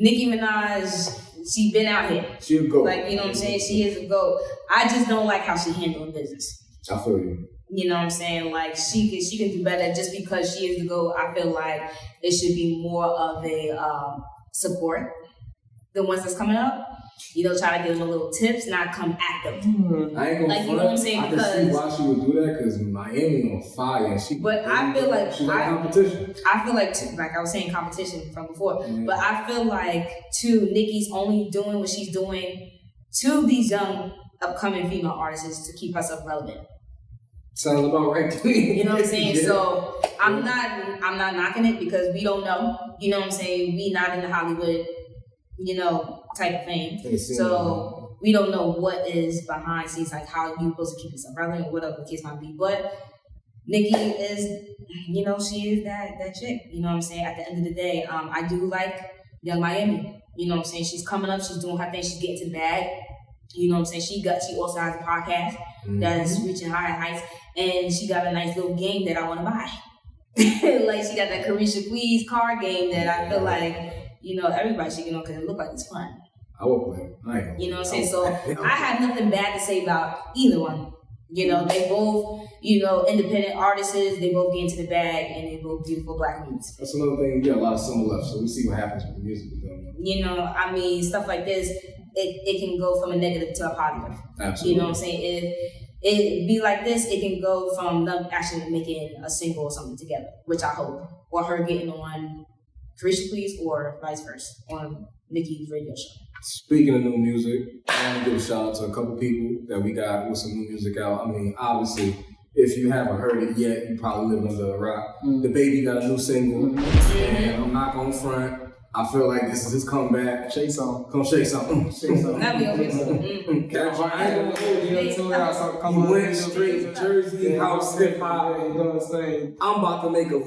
Nicki Minaj, she been out here. She a goat. Like, you know what I'm saying? She is a goat. I just don't like how she handling business. I feel you. You know what I'm saying? Like, she can do better just because she is the GOAT. I feel like it should be more of a support. The ones that's coming up, you know, try to give them a little tips, not come at them. I ain't gonna like, you know what I'm saying? I can see why she would do that because Miami on fire and she. But I feel like she like competition. I feel like too, like I was saying competition from before. Yeah. But I feel like too, Nicki's only doing what she's doing to these young upcoming female artists to keep herself relevant. Sounds about right to me. You know what I'm saying? Yeah. So I'm not knocking it because we don't know. You know what I'm saying? We not in the Hollywood, you know, type of fame. So we don't know what is behind scenes, like how you supposed to keep yourself relevant or whatever the case might be. But Nicki is, you know, she is that chick. You know what I'm saying? At the end of the day, I do like Young Miami. You know what I'm saying? She's coming up, she's doing her thing, she's getting to the bag. You know what I'm saying? She also has a podcast that's reaching higher heights, and she got a nice little game that I want to buy. Like she got that Carisha Please card game that I feel like, you know, everybody should get on because it look like it's fun. I will play. I ain't you know what I'm saying? So I have nothing bad to say about either one. You know, they both, you know, independent artists, they both get into the bag, and they both beautiful black women. That's another thing. We got a lot of summer left, so we'll see what happens with the music with them. You know, I mean, stuff like this, it can go from a negative to a positive. Absolutely. You know what I'm saying? If it be like this, it can go from them actually making a single or something together, which I hope. Or her getting on Carisha Please or vice versa on Nicki's radio show. Speaking of new music, I want to give a shout out to a couple people that we got with some new music out. I mean, obviously, if you haven't heard it yet, you probably live under a rock. The Baby got a new single, and I'm not gonna front. I feel like this is his comeback. Shake something. Come shake something. Shake something. That'd be okay. He went straight to Jersey, house hip hop. You know what I'm saying? I'm about to make a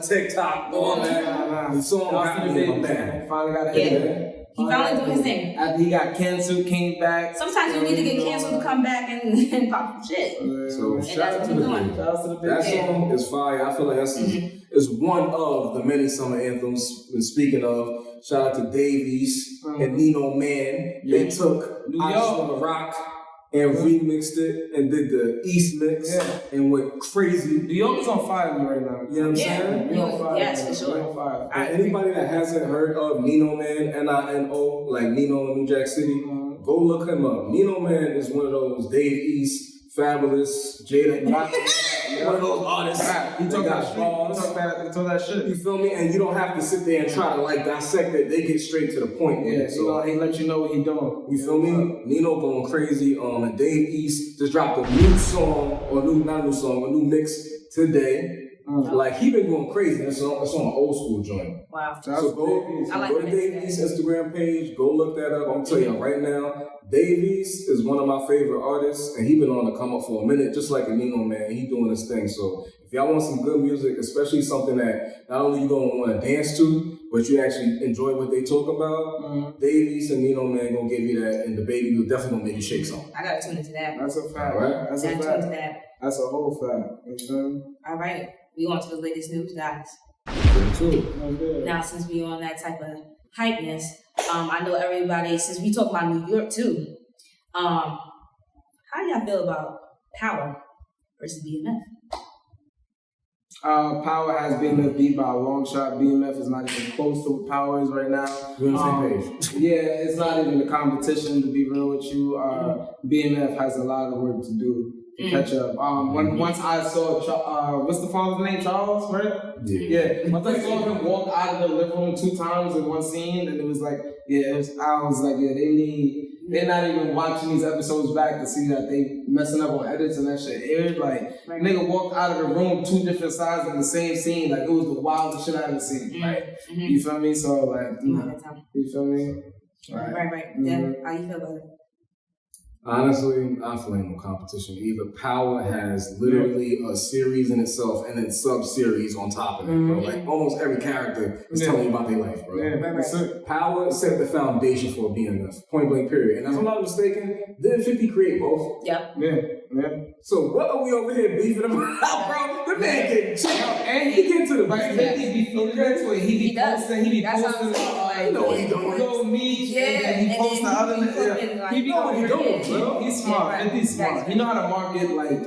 TikTok on that. The song got me in my bag. Finally got a hit. He finally doing his thing. After he got canceled, came back. Sometimes you need to get canceled to come back and pop some shit. So shout out to the Baby. That song is fire. I feel like that's is one of the many summer anthems. And speaking of, shout out to Davies and Nino Man. They took I Just Wanna Rock and remixed it and did the East mix and went crazy. New York is on fire right now. You know what I'm saying? New York, yes, for sure. On fire. Anybody that hasn't heard of Nino Man, Nino, like Nino in New Jack City, go look him up. Nino Man is one of those Dave East, Fabulous, Jada, one of those artists. He took that shit. You feel me? And you don't have to sit there and try to like dissect it. They get straight to the point. Yeah, so he let you know what he doing. You feel me? Nino going crazy. And Dave East just dropped a new song, or not a new song, a new mix today. Like he been going crazy. It's on an old school joint. Wow. So go to Dave East's Instagram page. Go look that up. I'm telling you right now, Dave East is one of my favorite artists, and he been on the come up for a minute, just like a Nino Man. He doing his thing. So if y'all want some good music, especially something that not only you gonna want to dance to, but you actually enjoy what they talk about, Dave East and Nino Man gonna give you that, and the Baby will definitely gonna make you shake something. I gotta tune into that. That's a fact. All right. That's a fact. Tune into that. That's a whole fact. All right. We on to the latest news, guys. Now, since we on that type of hypeness, I know everybody, since we talk about New York too, how do y'all feel about Power versus BMF? Power has been beat by a long shot. BMF is not even close to what Power is right now. We're on the same page. Yeah, it's not even a competition, to be real with you. BMF has a lot of work to do to catch up. Once I saw, what's the father's name? Charles, right? Yeah. Once I saw him walk out of the living room 2 times in one scene, and it was like yeah, I was like, yeah, they're not even watching these episodes back to see that they messing up on edits and that shit aired. Like, nigga walked out of the room 2 different sides of the same scene. Like, it was the wildest shit I ever seen. Like, you feel me? So, like, you feel me? Right. Yeah, how you feel about it? Honestly, I feel ain't no competition either. Power has literally a series in itself and then sub-series on top of it, bro. Like, almost every character is telling you about their life, bro. Right. Power set the foundation for BMF, point blank period. And if I'm not mistaken, didn't 50 create both? Yep. Yeah. So what are we over here beefing about, bro? The man getting checked out. And he get to the like 50 be feeling that way. He be posting, you know what he doing. And he posts the other nigga. He be what he doing, bro. He's smart. 50's smart. He know how to market like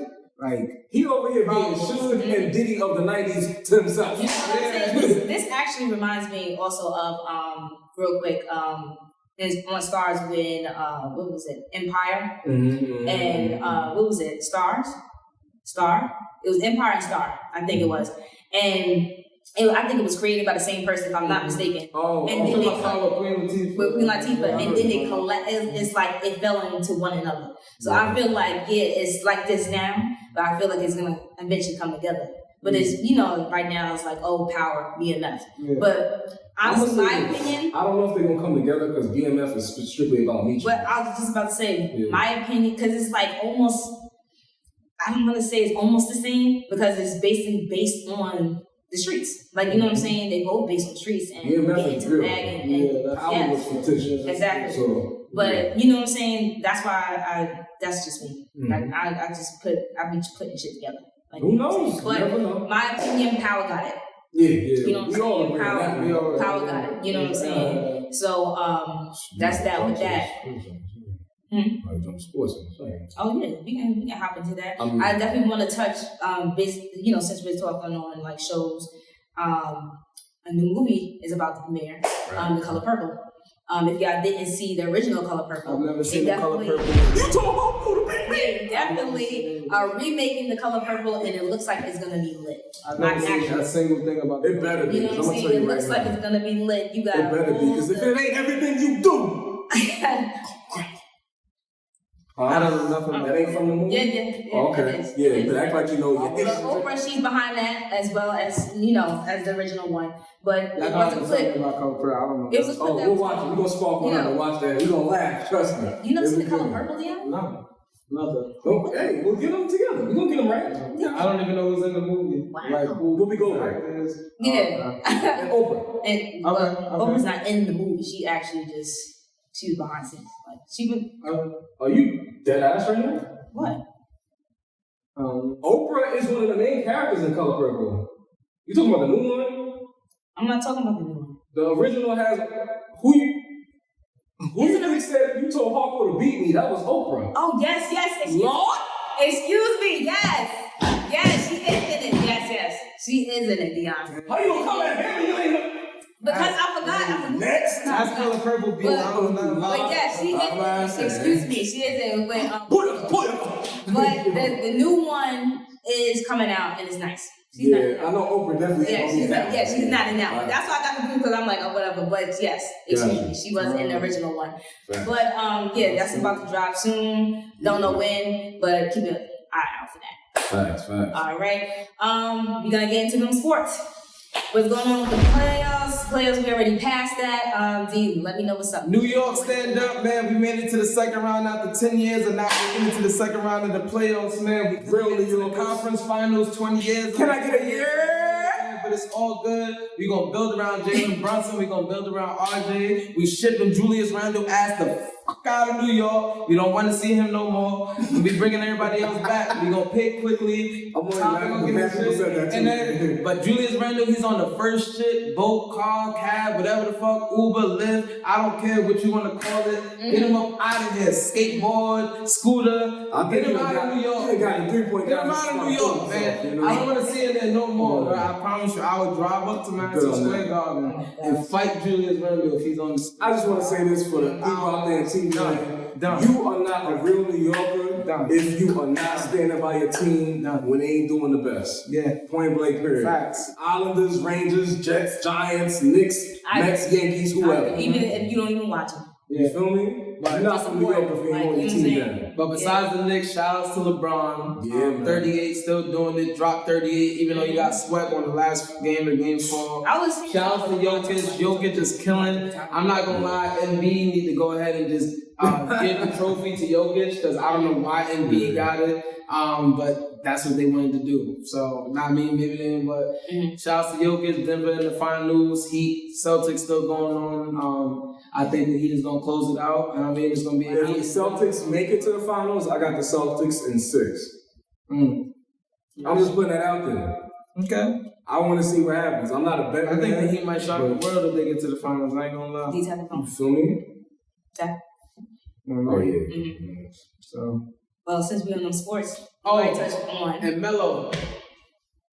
he over here being Suge and Diddy of the 90s to himself. You know what I'm saying? This actually reminds me also of real quick, is on Stars when what was it? Empire and what was it? Star? It was Empire and Star, I think it was. And I think it was created by the same person, if I'm not mistaken. Oh, and then Queen Latifah. And then they collect. It's like it fell into one another. So I feel like it's like this now, but I feel like it's gonna eventually come together. But it's right now it's like power BMF. Yeah. But honestly, my opinion, I don't know if they're gonna come together because BMF is strictly about me. But I was just about to say my opinion because it's like almost. I don't want to say it's almost the same because it's basically based on the streets. Like, you know what I'm saying? They both based on the streets and get into the bag and power was fictitious. Exactly. So, but you know what I'm saying? That's why that's just me. Like I be putting shit together. Like, who knows? But my opinion, Power got it. Yeah. You know what I'm saying? Power got it. You know what I'm saying? So that's that with that. Oh yeah, we can hop into that. I definitely want to touch since we're talking on like shows, a new movie is about to premiere, The Color Purple. If y'all didn't see the original Color Purple, I've never seen The Color Purple. They definitely are remaking The Color Purple, and it looks like it's gonna be lit. I've never seen a single thing about it. It better be. You know what I'm saying? It looks like it's gonna be lit. You got it better be because if it ain't everything you do. I don't know nothing. That ain't from the movie? Yeah. Okay. Yeah, but act like you know. But Oprah, she's behind that as well as, as the original one. But it was a clip. About Color, I don't know. It was a clip. We'll watch it. We're going to spark one up and watch that. We're going to laugh. Trust me. You never seen The Color Purple yet? No. Nothing. Oh, hey, we'll get them together. We're going to get them right. Yeah. I don't even know who's in the movie. Wow. Like, who we go right? Yeah. And Oprah. And Oprah's not in the movie. She actually she was behind scenes. Like she would. Are you dead ass right now? What? Oprah is one of the main characters in Color Purple. You talking about the new one? I'm not talking about the new one. The original has who you said you told Harpo to beat me? That was Oprah. Oh yes. Excuse me. Yes, she is in it. Yes, she is in it, Dion. How you gonna come at him and you ain't? Because I forgot. Next. That's Color Purple beat. But yeah, she is. Excuse me, she is in. But the new one is coming out and it's nice. She's not in that. I know Oprah definitely. She's not in that one. That's why I got confused because I'm like, whatever. But yes, excuse me, she was in the original one. Right. But that's about to drop soon. Don't know when, but keep an eye out for that. Facts. All right. We're gonna get into them sports. What's going on with the playoffs? We already passed that. D, let me know what's up. New York, stand up, man. We made it to the second round after 10 years, and now we're getting to the second round of the playoffs, man. We drilled into the conference finals 20 years. Can I get a year? But it's all good. We're going to build around Jalen Brunson. We're going to build around RJ. We shipping Julius Randle ass the fuck out of New York. We don't want to see him no more. We'll be bringing everybody else back. We're going to pick quickly. But Julius Randle, he's on the first shit. Boat, car, cab, whatever the fuck. Uber, Lyft. I don't care what you want to call it. Get him up out of here. Skateboard, scooter. Get him out of New York. Get him out of New York, man. I don't want to see him there no more. Bro. I promise you, I would drive up to Madison Square Garden and fight Julius Randle if he's on the I just want to say this for the people out there in TV. You are not a real New Yorker Done. If you are not standing by your team, when they ain't doing the best. Yeah. Point blank period. Facts. Islanders, Rangers, Jets, Giants, Knicks, Mets, Yankees, whoever. Even if you don't even watch them. You feel me? But not from New York if you ain't on your team then. But besides the Knicks, shout outs to LeBron. Yeah, man. 38, still doing it. Dropped 38, even though he got swept on the last game of Game 4. Shout outs to Jokic. Jokic is killing. I'm not gonna lie, MB need to go ahead and just give the trophy to Jokic because I don't know why MB got it. But that's what they wanted to do. So not me, maybe them, but shout outs to Jokic, Denver in the finals. Heat, Celtics still going on. I think the Heat is gonna close it out, and I mean it's gonna be. If the Celtics make it to the finals, I got the Celtics in 6. I'm just putting that out there. Okay. I want to see what happens. I'm not a bet. I think the Heat might shock the world if they get to the finals. I ain't gonna lie. These type of You feel me? Yeah. Oh yeah. So. Well, since we're on them sports, I touch on and Melo.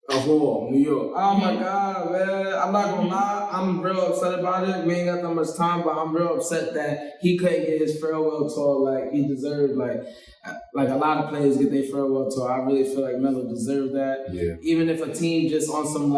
Of all, New York. Oh my God, man. I'm not gonna lie. I'm real upset about it. We ain't got that much time, but I'm real upset that he couldn't get his farewell tour like he deserved. Like a lot of players get their farewell tour. I really feel like Melo deserved that. Yeah. Even if a team just on some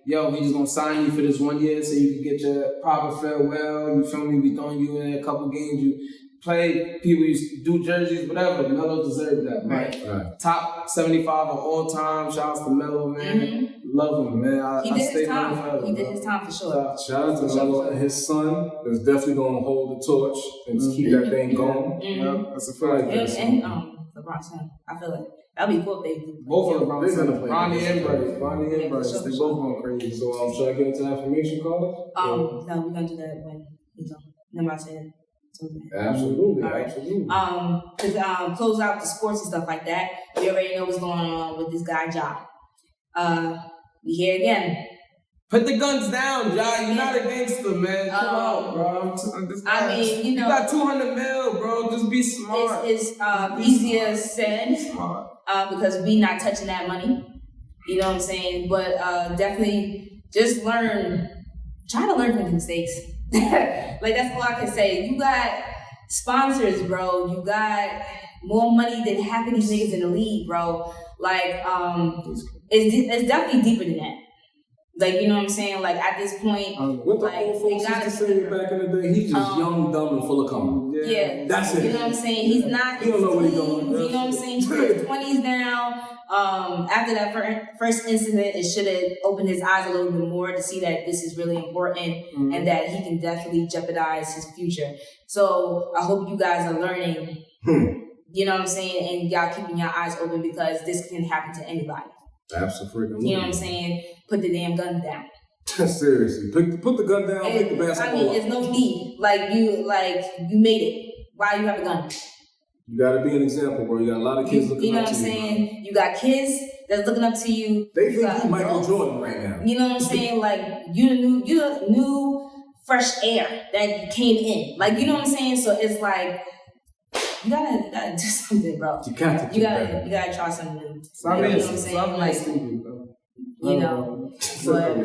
yo, we just gonna sign you for this 1 year so you can get your proper farewell. You feel me? We throwing you in a couple games. You play, people used to do jerseys, whatever. Melo deserved that, right? Top 75 of all time. Shouts to Melo, man. Love him, man. He did his time. He did his time for sure. Shout out to Melo and his son. That's definitely gonna hold the torch and just keep that thing going. Yeah, that's a fact. And LeBron's son. I feel like that'd be cool if they do. Both of them, they're gonna play. Ronnie and Bryce. They both going crazy. So should I get into affirmation cards? No, we're gonna do that when he's on. Remember I said. Absolutely, all right. absolutely. To close out the sports and stuff like that, we already know what's going on with this guy Ja. We here again. Put the guns down, Ja. You're not a gangster, man. Chill out, bro. I mean, you got 200 mil, bro. Just be smart. It's easier said because we not touching that money. You know what I'm saying? But definitely just learn. Try to learn from mistakes. Like that's all I can say. You got sponsors, bro. You got more money than half of these niggas in the league, bro. Like, it's definitely deeper than that. Like, you know what I'm saying? Like at this point, what the old folks used to say back in the day, he's just young, dumb, and full of cum. Yeah, that's it. You know what I'm saying? He's not. He don't know what he's doing. You know what I'm saying? He's in his 20s now. After that first incident, it should have opened his eyes a little bit more to see that this is really important and that he can definitely jeopardize his future. So I hope you guys are learning. You know what I'm saying? And y'all keeping your eyes open because this can happen to anybody. Absolutely. You know what I'm saying? Put the damn gun down. Seriously, put the gun down. Pick the basketball. I mean, there's no need. You made it. Why you have a gun? You gotta be an example, bro. You got a lot of kids looking up to you. You know what I'm saying? You got kids that's looking up to you. They think you Michael Jordan right now. You know what I'm saying? Like you the new fresh air that came in. Like you know what I'm saying? So it's like you gotta do something, bro. You gotta try something new. Stop you know what I'm saying? Like stupid, bro. You know, but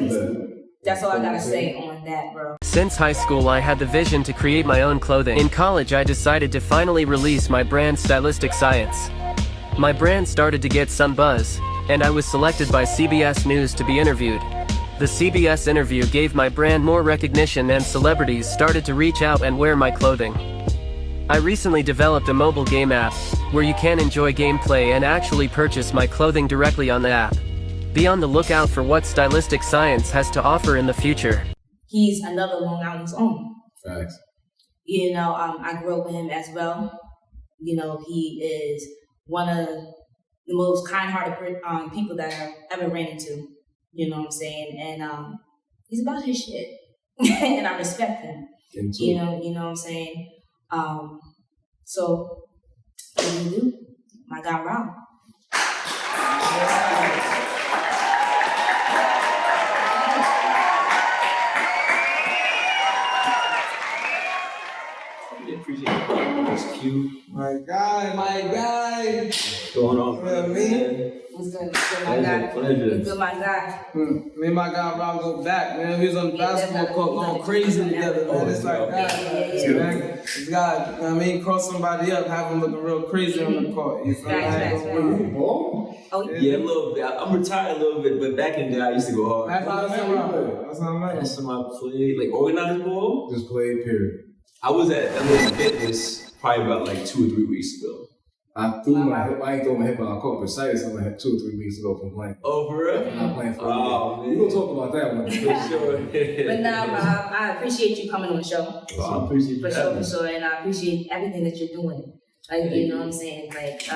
that's all I gotta say on that, bro. Since high school I had the vision to create my own clothing. In college I decided to finally release my brand Stylistic Science. My brand started to get some buzz, and I was selected by CBS News to be interviewed. The CBS interview gave my brand more recognition and celebrities started to reach out and wear my clothing. I recently developed a mobile game app, where you can enjoy gameplay and actually purchase my clothing directly on the app. Be on the lookout for what Stylistic Science has to offer in the future. He's another Long Island's own. Facts. You know, I grew up with him as well. You know, he is one of the most kind-hearted people that I ever ran into. You know what I'm saying? And he's about his shit. And I respect him. You know what I'm saying? So, what do you do? My guy Rob. Appreciate it. That's cute. My guy. What's going on? You know what I mean? What's good, my guy? Pleasure. What's good, my guy? Me and my guy Rob go back, man. We was on the basketball court going crazy together, man. It's like, man, this guy, you know what I mean, cross somebody up, have him looking real crazy on the court. You feel me? Oh, Yeah, a little bit. I'm retired a little bit, but back in the day, I used to go hard. That's how I met him. That's when I played, like organized ball. Just played, period. I was at LA Fitness probably about like 2 or 3 weeks ago. I threw my hip. I ain't throw my hip on corporate on my hip 2 or 3 weeks ago from playing. Oh, for real? I'm not playing for a man. year. We're gonna talk about that one. For sure. but now, Rob, I appreciate you coming on the show. I appreciate For sure, and I appreciate everything that you're doing. Like, you know what I'm saying? Like,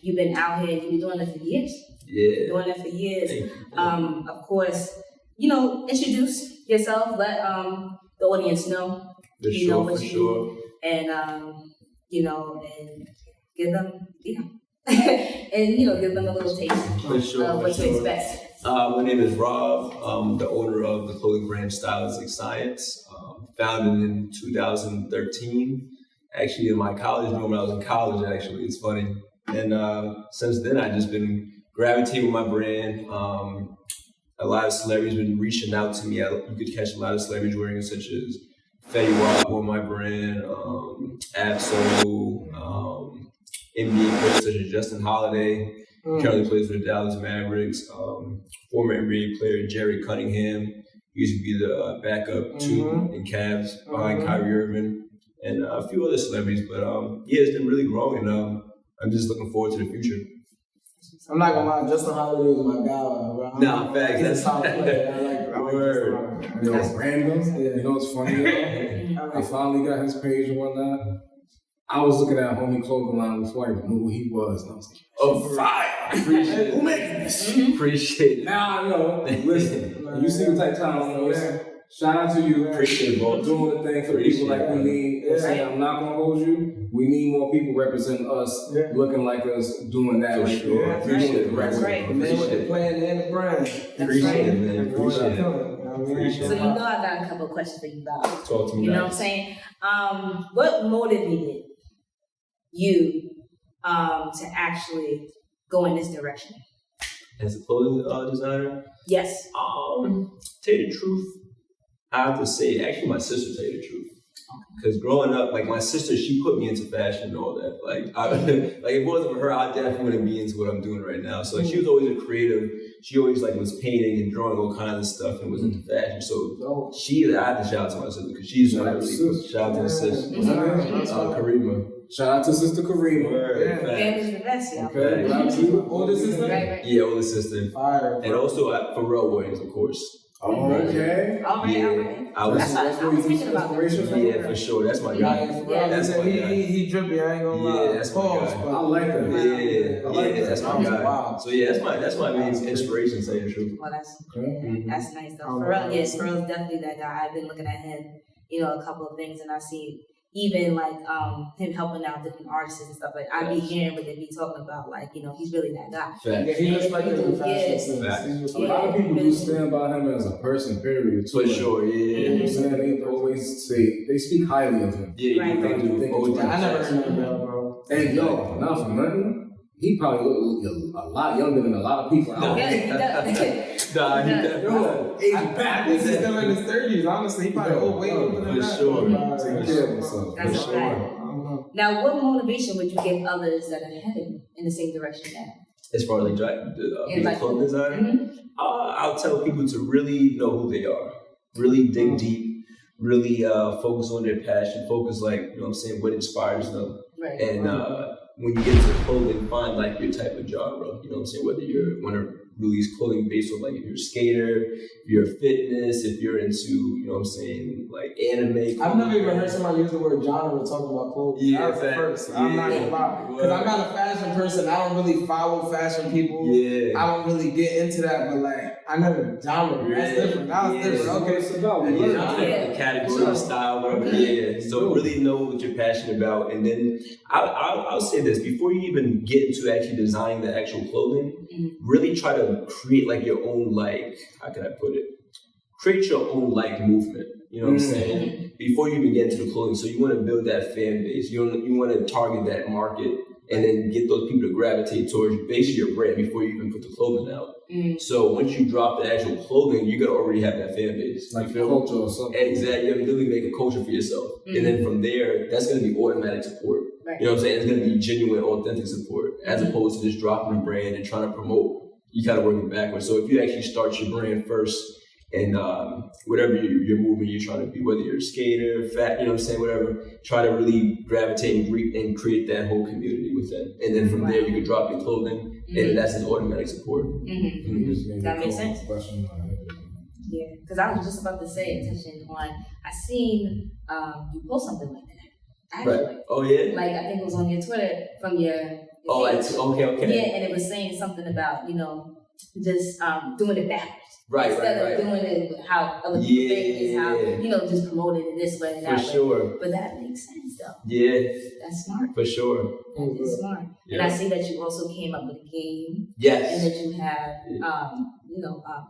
you've been out here and you've been doing it for years. Yeah. Doing it for years. Of course, you know, introduce yourself, let the audience know. For sure. And you know, and give them, and you know, give them a little taste of what to expect. My name is Rob. I'm the owner of the clothing brand Stylistic Science. Founded in 2013. Actually, in my college room when I was in college. Actually, it's funny. And since then, I've just been gravitating with my brand. A lot of celebrities been reaching out to me. You could catch a lot of celebrities wearing it, such as Flavorz wore my brand, Absol, NBA players such as Justin Holiday, currently plays for the Dallas Mavericks, former NBA player Jerry Cunningham, used to be the backup two in Cavs behind Kyrie Irving, and a few other celebrities. But yeah, it's been really growing, and I'm just looking forward to the future. I'm not gonna lie, Justin Holiday is my guy. Nah, facts. That's how I play. I like Word. You know, random. You know what's funny? I finally got his page and whatnot. I was looking at homie clothing line before I even knew who he was, and I was like, "Oh, fire! Appreciate it. Who making this?" Appreciate it. Now I know. Listen, you see the type of time I'm on. Shout out to you. Appreciate it, bro. Doing the thing for the people like we need. I'm not gonna hold you. We need more people representing us, looking like us, doing that. For sure. Appreciate it. That's right. The man with the plan and the brand. Appreciate it, man. Appreciate it. So you know I got a couple of questions for you, Bob. Talk to me. You know what I'm saying? What motivated you to actually go in this direction? As a clothing designer? Yes. Tell you the truth, I have to say, actually my sister tell you the truth. Because growing up, like my sister, she put me into fashion and all that. Like, like if it wasn't for her, I definitely wouldn't be into what I'm doing right now. So like, she was always a creative. She always like was painting and drawing all kinds of stuff and was into fashion. So I had to shout out to my sister because she's not really. Shout out to the sister, Karima. Shout out to Sister Karima. Family's the best, y'all. Okay. Older sister? Right. Yeah, older sister. Fire. And also Pharrell Williams, of course. Oh, okay. All right, all right. That's where you get inspiration from. Yeah, for sure. That's my guy. That's my guy. He drippy, I ain't gonna lie. Yeah, that's my guy. I like that. Yeah, that's my guy. Wow. So yeah, that's my main inspiration, to say the truth. Well, that's nice though. Pharrell's definitely that guy. I've been looking at him, you know, a couple of things, and I see even like him helping out different artists and stuff. Like I be hearing what they be talking about. Like, you know, he's really that guy. Yeah, he respected the fashion sense. A lot of people do stand by him as a person, period. For sure, yeah. You know what I'm saying? They always say, they speak highly of him. Yeah, Right. they do. I never heard of that, bro. And yo, not for nothing, he probably look a lot younger than a lot of people out Yeah, there. he does. Nah, he Yo, age back. He's still in his 30s, honestly. He probably way older than For that. sure. Take care of himself. That's For right. sure. Now, what motivation would you give others that are heading in the same direction that? As far as being a clothing designer, I'll tell people to really know who they are, really dig deep, really focus on their passion, focus like, you know what I'm saying, what inspires them. Right. And when you get into clothing, find like your type of genre, you know what I'm saying, whether you want to release clothing based on like if you're a skater, if you're fitness, if you're into, you know what I'm saying, like anime. I've never even heard somebody use the word genre talking about clothing. Yeah, That's the first. I'm not gonna lie. Because I'm not a fashion person. I don't really follow fashion people. Yeah. I don't really get into that, but like, I never genre. That's different. That was different. Okay, It's about The category, style, whatever. Yeah. So really know what you're passionate about, and then I'll say this: before you even get into actually designing the actual clothing, really try to create like your own, like, how can I put it? Create your own like movement. You know what I'm saying? Before you even get into the clothing. So you want to build that fan base. You want to target that market and then get those people to gravitate towards basically your brand before you even put the clothing out. So once you drop the actual clothing, you're going to already have that fan base. Like culture or something. Exactly. You're going to literally make a culture for yourself. And then from there, that's going to be automatic support. You know what I'm saying? It's going to be genuine, authentic support as opposed to just dropping a brand and trying to promote. You got to work it backwards. So if you actually start your brand first and whatever you're moving, you're trying to be, whether you're a skater, fat, you know what I'm saying, whatever, try to really gravitate and create that whole community within. And then from there, you can drop your clothing and that's an automatic support. That makes sense. Yeah, because I was just about to say, touching on, I seen you post something like that. Actually. Right. Oh, yeah? Like, I think it was on your Twitter from your page. Okay. Yeah, and it was saying something about, just doing it backwards. Right, Instead right. of doing it how other people think is how, just promoting it this way and that way. For sure. But that makes sense, though. Yeah. That's smart. For sure. That is smart. Yeah. And I see that you also came up with a game. Yes. And that you have,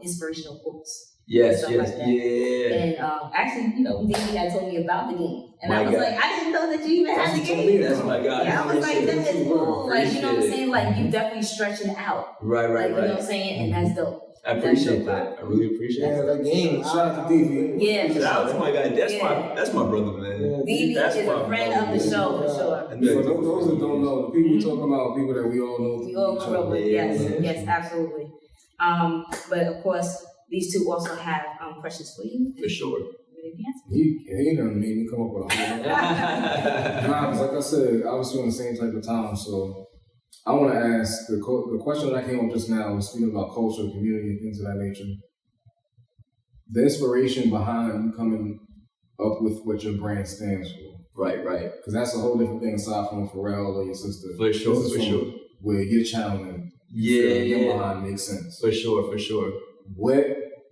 inspirational quotes. Yes, Like that. yeah. And actually, Dee had told me about the game. And My I was God. like, I didn't know that you even had the game. That's my God. Yeah, I was like, that is cool. Like, you know what I'm saying? Like, you definitely stretching it out. Right. Like, you know what I'm saying? And that's dope. I appreciate that. I really appreciate Yeah, that. that game. Shout out to DV. Yeah. Shout out to my guy. That's my brother, man. Dee That's is a friend of the show, for sure. And For those that don't know, the people talking about people that we all know. We all grew up with, yes, absolutely. But of course, these two also have questions for you. For sure. He done made me come up with a whole lot. Like I said, I was doing the same type of time, so I want to ask the question that I came up just now was speaking about culture, community, and things of that nature. The inspiration behind you coming up with what your brand stands for. Right. Because that's a whole different thing aside from Pharrell or your sister. For sure. Where you're channeling. Your mind makes sense. For sure. What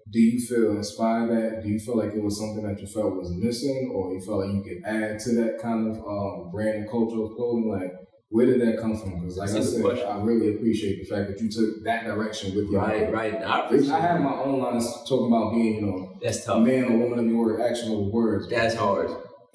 do you feel inspired that? Do you feel like it was something that you felt was missing, or you felt like you could add to that kind of brand and culture of clothing? Like, where did that come from? Because like I said, I really appreciate the fact that you took that direction with your Right. I have my own lines talking about being, that's tough. A man or woman of your actual words. That's hard.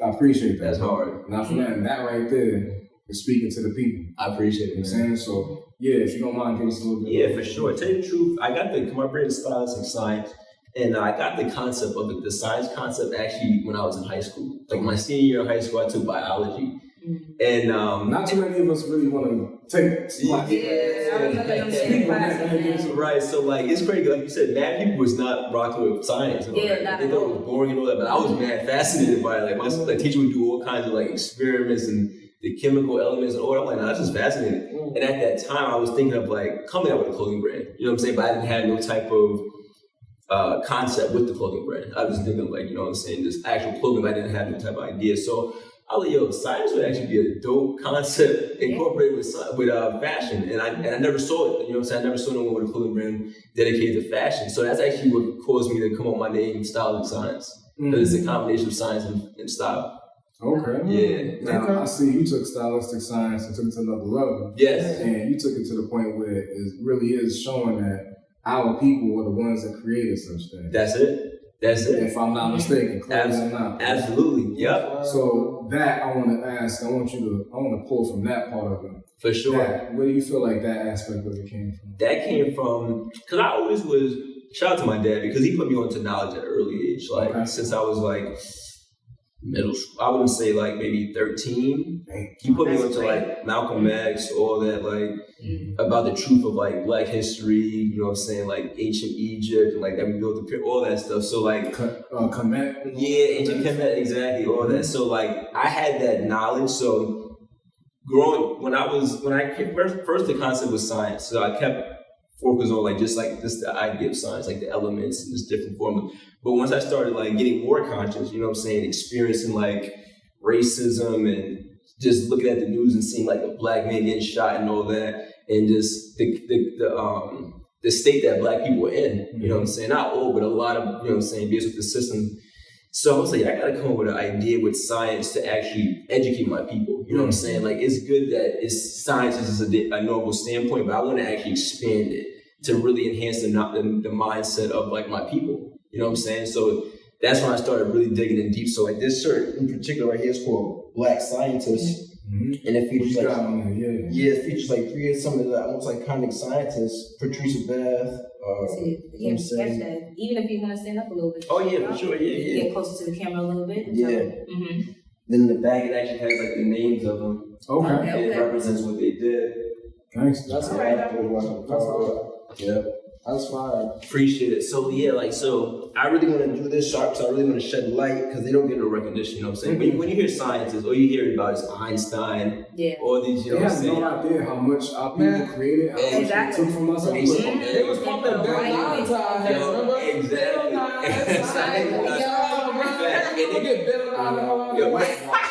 I appreciate that. That's hard. Now for that right there is speaking to the people. I appreciate it. You know what I'm saying? So yeah, if you don't mind, give us a little bit. Yeah, for sure. Tell you the truth, I got my brand is stylistic science. And I got the concept of it, the science concept, actually when I was in high school. Like my senior year of high school, I took biology. And not too many of us really want to take spots. Right, so like it's crazy. Like you said, mad people was not rocking with science. And all that. They thought it was boring and all that, but I was mad fascinated by it. Like my teacher would do all kinds of like experiments and the chemical elements and all that. I'm like, no, that's just fascinating. And at that time, I was thinking of like coming out with a clothing brand. You know what I'm saying? But I didn't have no type of concept with the clothing brand. I was thinking like, you know what I'm saying, this actual clothing, I didn't have no type of idea. So I was like, science would actually be a dope concept incorporated with fashion. And I never saw it. You know what I'm saying? I never saw no one with a clothing brand dedicated to fashion. So that's actually what caused me to come up with my name, Stylistic Science. Because it's a combination of science and style. Okay. Yeah. Now, I see you took stylistic science and took it to another level. Yes. And you took it to the point where it really is showing that our people were the ones that created such things. That's it. If I'm not mistaken, absolutely. Yep. So that I want to pull from that part of it. For sure. Where do you feel like that aspect of it came from? That came from, because I always was, shout out to my dad, because he put me onto knowledge at an early age. Like, since I was like middle school, I wouldn't say like maybe 13. He put me onto like Malcolm X, all that, like about the truth of like Black history, you know what I'm saying, like ancient Egypt, and like that we built the pyramid, all that stuff. So like, Kemet. Yeah, ancient Kemet, exactly, all that. So like, I had that knowledge. So when I first the concept was science, so I kept focusing on like just the idea of science, like the elements and this different form. But once I started like getting more conscious, you know what I'm saying, experiencing like racism and just looking at the news and seeing like a Black man getting shot and all that, and just the state that Black people are in, you know what I'm saying, not all, but a lot of, you know what I'm saying, based with the system. So I was like, I gotta come up with an idea with science to actually educate my people. You know what I'm saying? Like, it's good that science is a normal standpoint, but I want to actually expand it to really enhance the mindset of like my people. You know what I'm saying? So that's when I started really digging in deep. So like this shirt in particular right here is called Black Scientist. Mm-hmm. And it features like it features like 3 of some of the almost iconic scientists, Patricia Beth. Even if you want to stand up a little bit. Oh yeah, for sure. Yeah. Get closer to the camera a little bit. Yeah. Mm-hmm. Then the bag it actually has like the names of them. Okay. It represents what they did. Thanks. That's all right. Yeah. That's fire. Appreciate it. So so I really want to do this sharp. So I really want to shed light because they don't get no recognition. You know what I'm saying? When you hear scientists, all you hear about is Einstein. Yeah. All these. You know they what I'm have saying? no idea how much our people created, how much they took from us. They was pumping Bill Nye to our heads, remember?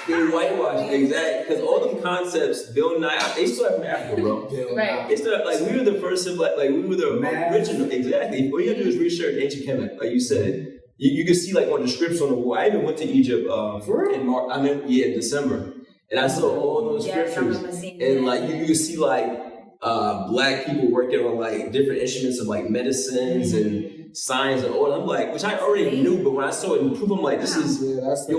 They whitewashed, exactly. Because all them concepts, Bill Nye, they started from Africa, bro. Right. They started, like, we were the first of, like we were the original, exactly. All you gotta do is research ancient Kemet, like you said. You can see, like, on the scripts on the wall. I even went to Egypt in December. And I saw all those scriptures. And, like, you can see, like, black people working on, like, different instruments of, like, medicines and science and all that. I'm like, which I already knew, but when I saw it in proof, I'm like, this is,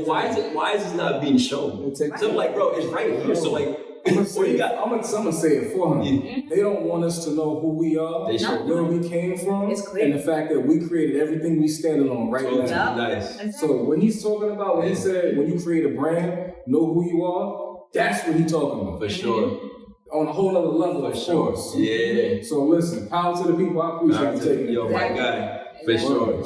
why is this not being shown? So I'm like, bro, it's right here. So like, I'm gonna say it for them. Yeah. They don't want us to know who we are, where we came from, and the fact that we created everything we standing on right now. Nice. So when he's talking about, when he said, when you create a brand, know who you are, that's what he's talking about. For sure. On a whole other level, of course. Yeah. So listen, power to the people. I appreciate you taking it. Yo, my guy. For sure.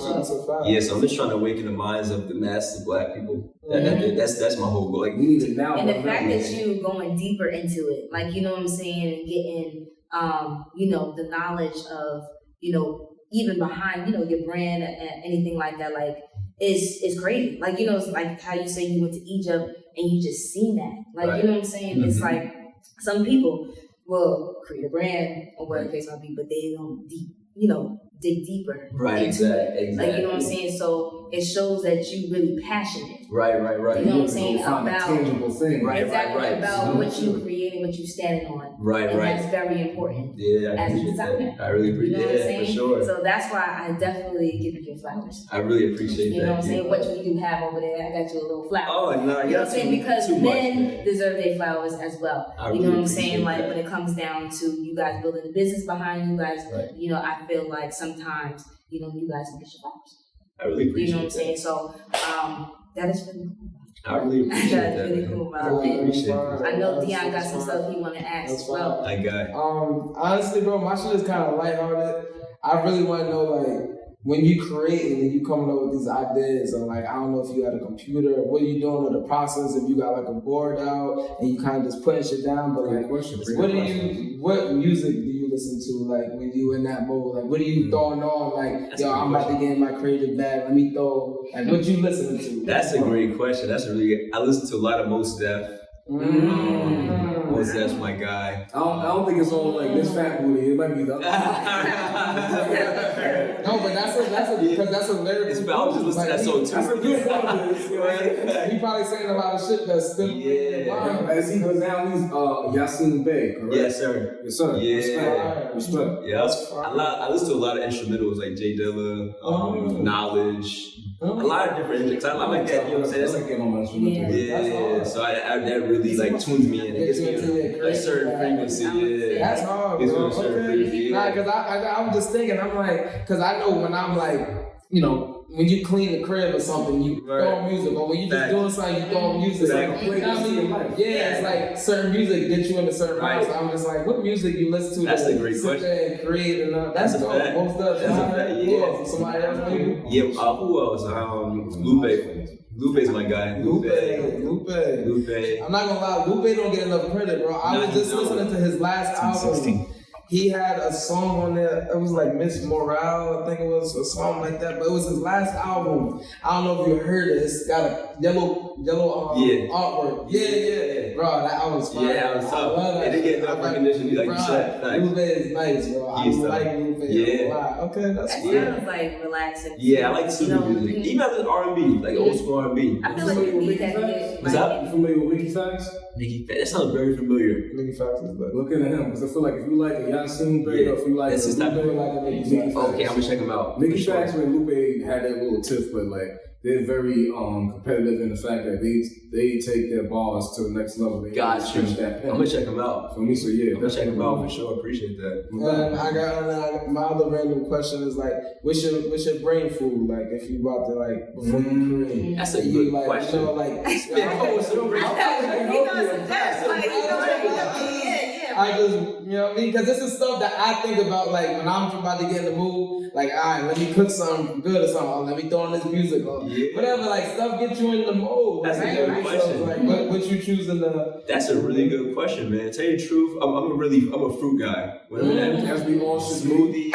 Yeah, so I'm just trying to awaken the minds of the masses of black people. That's my whole goal. Like, we need to now. And the fact that you going deeper into it, like, you know what I'm saying, and getting, the knowledge of, even behind, your brand and anything like that, like, is crazy. Like, it's like how you say you went to Egypt and you just seen that. Like, you know what I'm saying? Mm-hmm. It's like some people will create a brand or whatever the case might be, but they don't dig deeper. Right, exactly. Like, you know what I'm saying? So it shows that you really passionate. Right. You know what I'm saying? About a tangible thing. Right. About what you creating, what you standing on. Right. That's very important. Yeah, as a designer. I really appreciate what I'm saying? For sure. So that's why I definitely give you your flowers. I really appreciate that. You know what I'm saying? What you do have over there, I got you a little flower. Oh, no, you know what I'm saying? Because men deserve their flowers as well. You know what I'm saying? Like, when it comes down to you guys building a business behind you guys, I feel like sometimes, you guys can get your flowers. I really appreciate that. You know what I'm saying? So, that is really cool. I really appreciate that. That's really cool, man. I know Dion got some stuff he want to ask as well. I got it. Honestly, bro, my shit is kind of lighthearted. I really want to know, like, when you creating and you coming up with these ideas, and like, I don't know if you got a computer, or what are you doing in the process, if you got like a board out and you kind of just putting shit down, but like, what music do you listen to, like, when you in that mode? Like, what are you throwing on? Like, I'm about to get in my creative bag, let me throw, like, what you listening to? That's a great question. I listen to a lot of Mos Def. Mos Def's my guy. I don't think it's all like this fat booty. It might be the other. No, but that's a lyrical. I was just listening to that song too. He probably saying a lot of shit that's still as he goes down, he's Yasin Bey, correct? Yes, sir. Yes, sir. Yeah. Respect. Yeah, I listen to a lot of instrumentals like Jay Dilla, Knowledge. A lot of different instruments. I like that. You know what I'm saying? That's like getting on my instrumental. Yeah. So that really like tunes me in. It gets me in a certain frequency. Yeah. That's hard, bro. Okay. Nah, because I was just thinking, I'm like, because I know when I'm like, when you clean the crib or something, you throw on music. Or when you just doing something, you throw on music. It's like certain music gets you into certain vibes. So I'm just like, what music you listen to? That's a great question. And create and that's dope. Most of for somebody else. Yeah. Who else? Lupe. Lupe's my guy. Lupe. I'm not gonna lie, Lupe don't get enough credit, bro. I was just listening to his last album. He had a song on there, it was like Miss Morale, I think it was, or something like that, but it was his last album. I don't know if you heard it, it's got a yellow artwork. Yeah. Bro, that album's fire. Yeah, I was tough. It didn't get enough recognition, like you said. Lupe is nice, bro. I like Lupe a lot. Okay, that's fine. That sounds like relaxing. Yeah, I like super music. Even if it's R&B, like old school R&B. I feel like you need that. What's up? You familiar with NiqueeFlavorz? NiqueeFlavorz, that sounds very familiar. NiqueeFlavorz is look into him, because I feel like if you like a Yasin Bey, or if you like Lupe, like a NiqueeFlavorz. Okay, I'm gonna check him out. NiqueeFlavorz and Lupe had that little tiff, but like they're very competitive in the fact that they take their bars to the next level. They Got you. that pen. I'm gonna check them out. For me, so yeah, I'm gonna check them out for sure. Appreciate that. And I got my other random question is like, what's your brain food like if you about to like before you create? That's a good like, question. You know, like I just, you know what I mean? Because this is stuff that I think about, like, when I'm about to get in the mood, like, all right, let me cook something good or something, or let me throw on this music, or whatever, like, stuff gets you in the mood. That's like, a good question. So, like, what you choosing to... That's a really good question, man. Tell you the truth, I'm a fruit guy. Whatever that as we all should smoothie.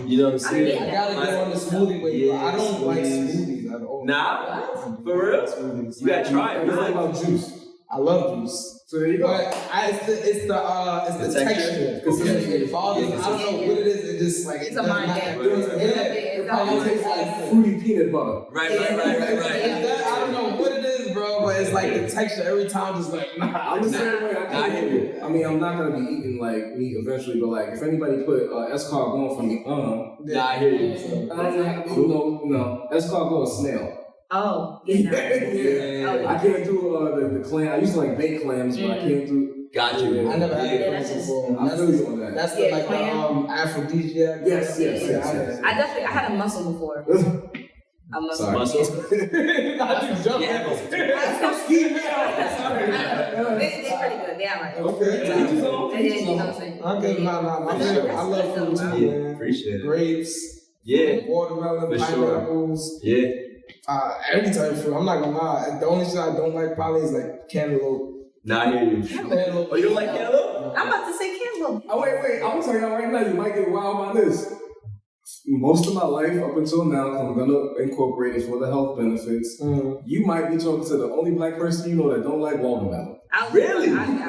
You know what I'm saying? I gotta get on the smoothie with you. I don't like smoothies at all. Nah? For real? Smoothies. You gotta try it. What about juice? I love juice. So there you go. But it's the texture. It bothers me. I don't know what it is. It just like It's a mind game. It probably tastes like fruity peanut butter. Right. I don't know what it is, bro, but it's like the texture every time just like, nah. I'm the same way. I hear you. I mean, I'm not gonna be eating like meat eventually, but like if anybody put escargot for me, Nah, I hear you. No, escargot is snail. Oh, yeah. I can't do the clam. I used to like baked clams, but I can't do. Got you. I never had that's that just- before. I feel you on that. That's the like the aphrodisiac. Yes. I had a mussel before. A mussel. Sorry. Muscle. I just jumped. They're pretty good. They're alright. Okay. You know what I'm saying? Okay, my favorite. I love fruit too, Yeah, man. appreciate it. Grapes, Yeah. watermelon, For sure. pineapples. Yeah. Every type of fruit. I'm not gonna lie. The only shit I don't like probably is like cantaloupe. Nah, I hear you. Cantaloupe. Oh, you don't like cantaloupe? I'm about to say cantaloupe. Oh wait! I'm gonna tell y'all right now. You might get wild by this. Most of my life up until now, 'cause I'm gonna incorporate it for the health benefits. You might be talking to the only black person you know that don't like watermelon. Really? I'm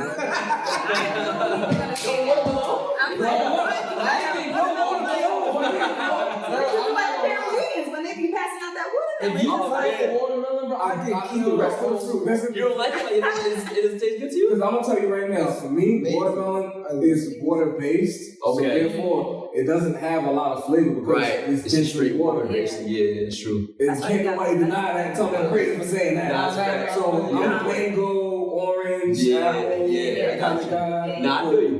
when they be passing out that If you don't like watermelon, bro, I can keep the rest of the fruit. You don't like it? It doesn't taste good to you? Because I'm gonna tell you right now, for me, watermelon is water based. Okay. So therefore, it doesn't have a lot of flavor because it's just just straight water. water based. Yeah, it's true. It can't nobody deny that. Tell me I'm crazy for saying that. Nah, that's right. So I'm mango, orange, apple, that kind of guy. Nah, I feel you.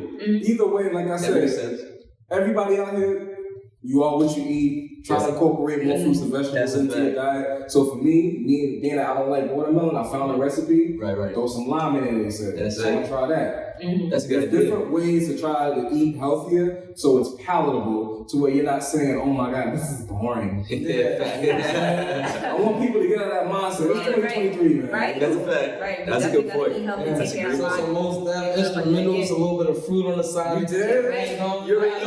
Either way, like I That makes said, sense. everybody out here, you are what you eat. Try to incorporate more fruits and vegetables into your diet. So for me being that I don't like watermelon, I found a recipe. Right. Throw some lime in it, they said. That's so I'm it. gonna try that. That's a good There's idea. different ways to try to eat healthier so it's palatable to where you're not saying, oh my God, this is boring. I want people to get out of that mindset. It's 2023, man. Right? That's a fact. Right. That's a good point. Take care of So our some most damn instrumentals, a little bit of fruit on the side. You did? Right. You're right.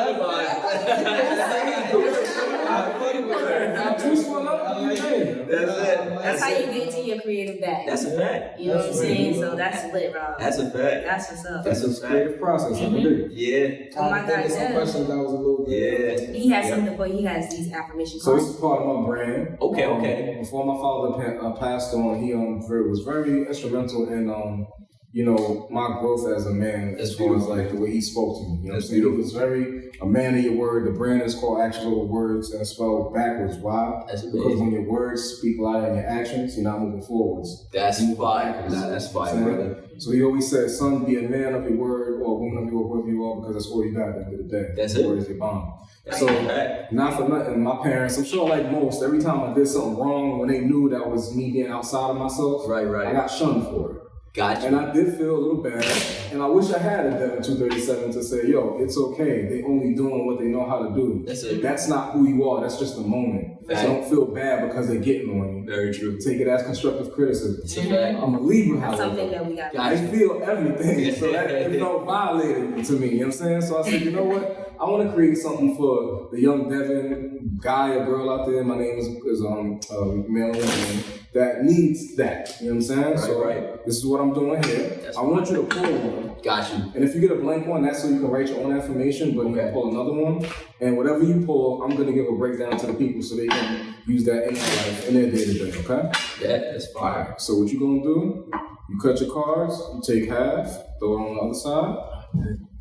I'm too swell up. That's it. That's how you get into your creative bag. That's a fact. You know what I'm saying? So that's lit, Rob. That's a fact. That's what's up. That's a creative process. I can do. Yeah. Oh my God, Some yeah. questions that was a little bit. Yeah. He has something for you. He has these affirmation So this cards. is part of my brand. Okay. Before my father passed on, he was very instrumental in my growth as a man, That's as far as beautiful. like the way he spoke to me. You know That's what I'm saying? He beautiful. was very a man of your word. The brand is called Actual Words and it's spelled backwards. Why? That's Because amazing. when your words speak louder than your actions, you're not moving forwards. That's You're moving fire. backwards. Nah, that's fire, You know what I'm brother. saying? So he always said, son, be a man of your word or a woman of your word, whoever you are, because that's all you got at the end of the day. That's Your it. word is your bomb. That's So, a fact. not for nothing, my parents, I'm sure like most, every time I did something wrong, when they knew that was me being outside of myself, I Right. got shunned for it. Gotcha. And I did feel a little bad. And I wish I had a Devin 237 to say, yo, it's okay. They only doing what they know how to do. That's it. That's not who you are. That's just a moment. Fact. So don't feel bad because they're getting on you. Very true. Take it as constructive criticism. It's a fact. I'm a Libra, That's however. something that we got. Got I feel everything, so that it felt violated to me. You know what I'm saying? So I said, you know what? I want to create something for the young Devin guy or girl out there. My name is male and woman that needs that. You know what I'm saying? So right. this is what I'm doing here. That's I want you to pull one. Got you. And if you get a blank one, that's so you can write your own affirmation, but you can pull another one. And whatever you pull, I'm going to give a breakdown to the people so they can use that in their life, in their day-to-day, okay? Yeah, that's fire. Alright, so what you going to do, you cut your cards, you take half, throw it on the other side.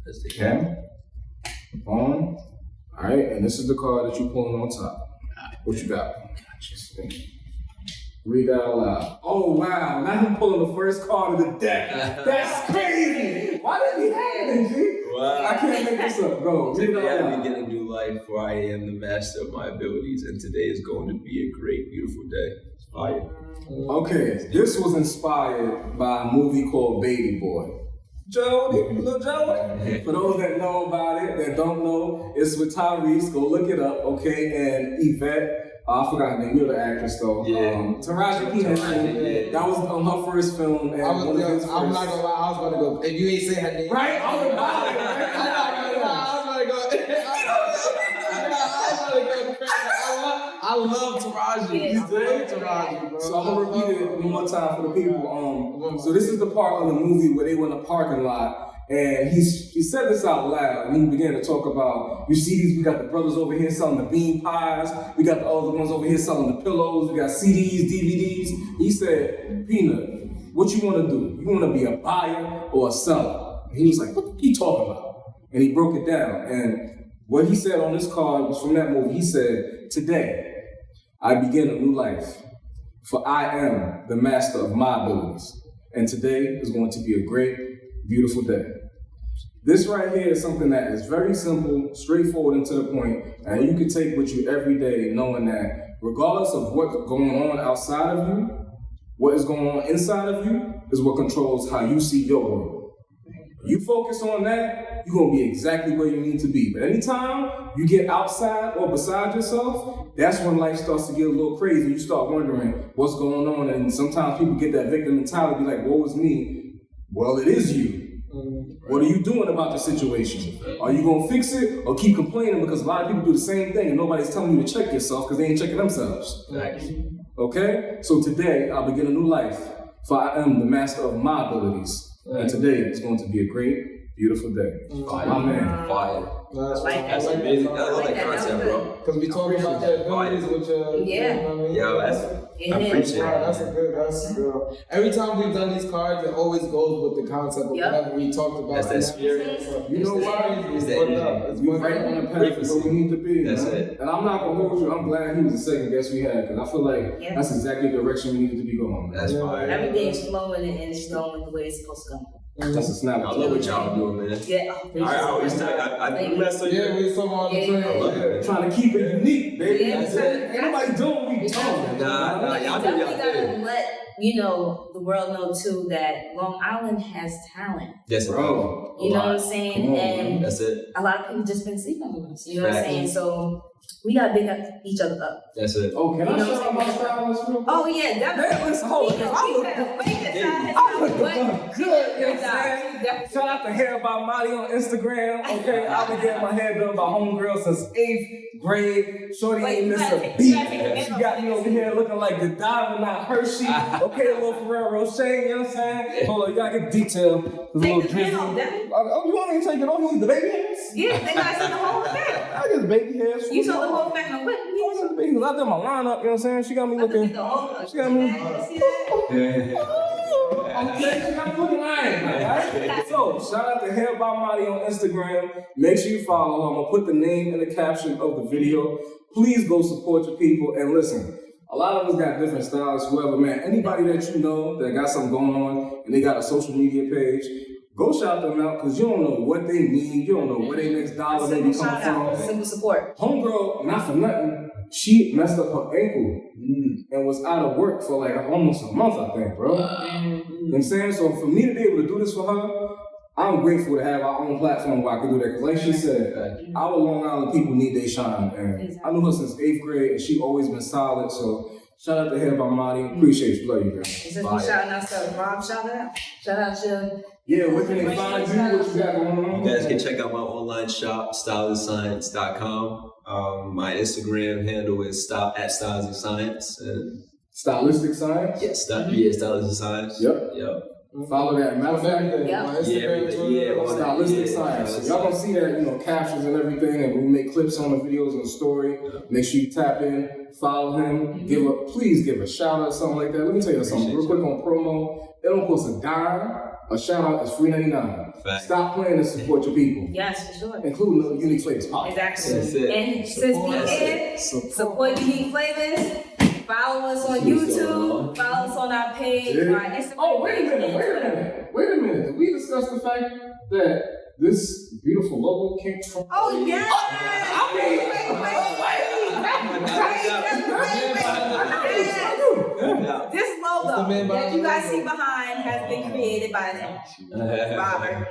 Let's take Okay? Boom. Alright, and this is the card that you're pulling on top. What you got? Read that out loud. Oh wow, now him pulling the first card of the deck. That's crazy. Why did he have it, G? Wow. I can't make this up. Go. Read it Today out I loud. begin a new life, for I am the master of my abilities, and today is going to be a great, beautiful day. It's fire. Okay, this was inspired by a movie called Baby Boy. Jody, little Jody. For those that know about it, that don't know, it's with Tyrese. Go look it up, okay? And Yvette. I forgot her name. You're the actress, though. Yeah. Taraji P. Henson. That was on her first film. And I'm not gonna lie, I was about to go. If you ain't say her name, right? I was about to I love Taraji. Yeah. I love Taraji, bro. So I'm gonna repeat it one more time for the people. So this is the part of the movie where they were in the parking lot, and he said this out loud, and he began to talk about, you see these, we got the brothers over here selling the bean pies, we got the other ones over here selling the pillows, we got CDs, DVDs. He said, Peanut, what you wanna do? You wanna be a buyer or a seller? And he was like, what are you talking about? And he broke it down, and what he said on this card was from that movie. He said, today, I begin a new life, for I am the master of my abilities. And today is going to be a great, beautiful day. This right here is something that is very simple, straightforward, and to the point, and you can take with you every day knowing that regardless of what's going on outside of you, what is going on inside of you is what controls how you see your world. You focus on that, you're gonna be exactly where you need to be. But anytime you get outside or beside yourself, that's when life starts to get a little crazy. You start wondering what's going on, and sometimes people get that victim mentality, like, woe is me. Well, it is you. What are you doing about the situation? Are you gonna fix it or keep complaining? Because a lot of people do the same thing and nobody's telling you to check yourself because they ain't checking themselves. Okay? So today, I'll begin a new life, for I am the master of my abilities. And today is going to be a great, beautiful day. Fire. My man. Fire. That's amazing. I love that concept, bro. Because we talk about that abilities with your, Yeah. you know what I mean? Yo, I appreciate Right, it. that's good. Every time we've done these cards, it always goes with the concept of whatever we talked about. That's that spirit. You know why? It's that energy. We right on the path where we need to be. That's man. it. And I'm not gonna hold you. I'm glad he was the second guest we had because I feel like that's exactly the direction we needed to be going. That's fire. Everything's flowing and it's going the way it's supposed to go. That's a snap. I love what y'all doing, man. Yeah. I always tell you, I do that so Yeah, we talking all the time. I love it. Trying to keep it unique, baby. Yeah, That's it. Ain't nobody doing what we doing. Nah, You y'all do definitely y'all gotta thing. let the world know too that Long Island has talent. Yes, Bro. You know what I'm saying? Come on, And That's it. a lot of people just been sleeping on us. You know what I'm Facts. saying? So we gotta big up each other up. That's it. Oh, can You I know show what I'm my stylist real quick? Oh yeah, definitely. Man, listen, hold on. I look good, you know what I'm saying? Shout out to Hair by Molly on Instagram. Okay, I've been getting my hair done by homegirl since 8th grade. Shorty ain't missed a beat. She got me over here looking like the diamond, not Hershey. Okay, a little Ferrero Rocher, you know what I'm saying? Hold on, you gotta get detail. A little Take the pin off, drizzy. Devin. Oh, you want me to take it off? You need the baby hairs? Yeah, they gotta see the whole effect. I get baby hairs. You saw the whole effect on what? Because I did my lineup, you know what I'm saying? She got me looking. She got me. Okay, she got me looking right. So, shout out to Hair by Molly on Instagram. Make sure you follow her. I'm gonna put the name in the caption of the video. Please go support your people. And listen, a lot of us got different styles, whoever, man. Anybody that you know that got something going on and they got a social media page, go shout them out because you don't know what they need. You don't know where their next dollar may be coming from. Simple support. Homegirl, not for nothing, she messed up her ankle and was out of work for like almost a month, I think, bro. You know what I'm saying? So for me to be able to do this for her, I'm grateful to have our own platform where I can do that. Because like she said, our Long Island people need their shine. And I knew her since 8th grade and she always been solid. So shout out to Hair by Molly. Appreciate you. Love you, girl. Since we shouting out stuff, Rob, shout out. Shout out to Yeah, where can they find you? What you got going on? You guys can check out my online shop, stylistscience.com. My Instagram handle is at Stylistic Science. And Stylistic Science? Stylistic Science. Yep. Follow that. Matter of fact, Stylistic Science. So y'all gonna see that, captions and everything, and we make clips on the videos and the story. Make sure you tap in, follow him, please give a shout out, something like that. Let me tell you something real quick on promo. It don't cost a dime. A shout out is $3.99. Fact. Stop playing to support your people. yes, for sure. Including the Unique Flavors podcast. Exactly. That's it. And since we here, support Unique Flavors. Follow us on YouTube. Follow us on our page. Yeah. Our Instagram Oh, wait a page, minute. and Twitter. Wait a minute. Did we discuss the fact that this beautiful logo came from? Oh, yes. This logo that you guys see behind has been created by Robert.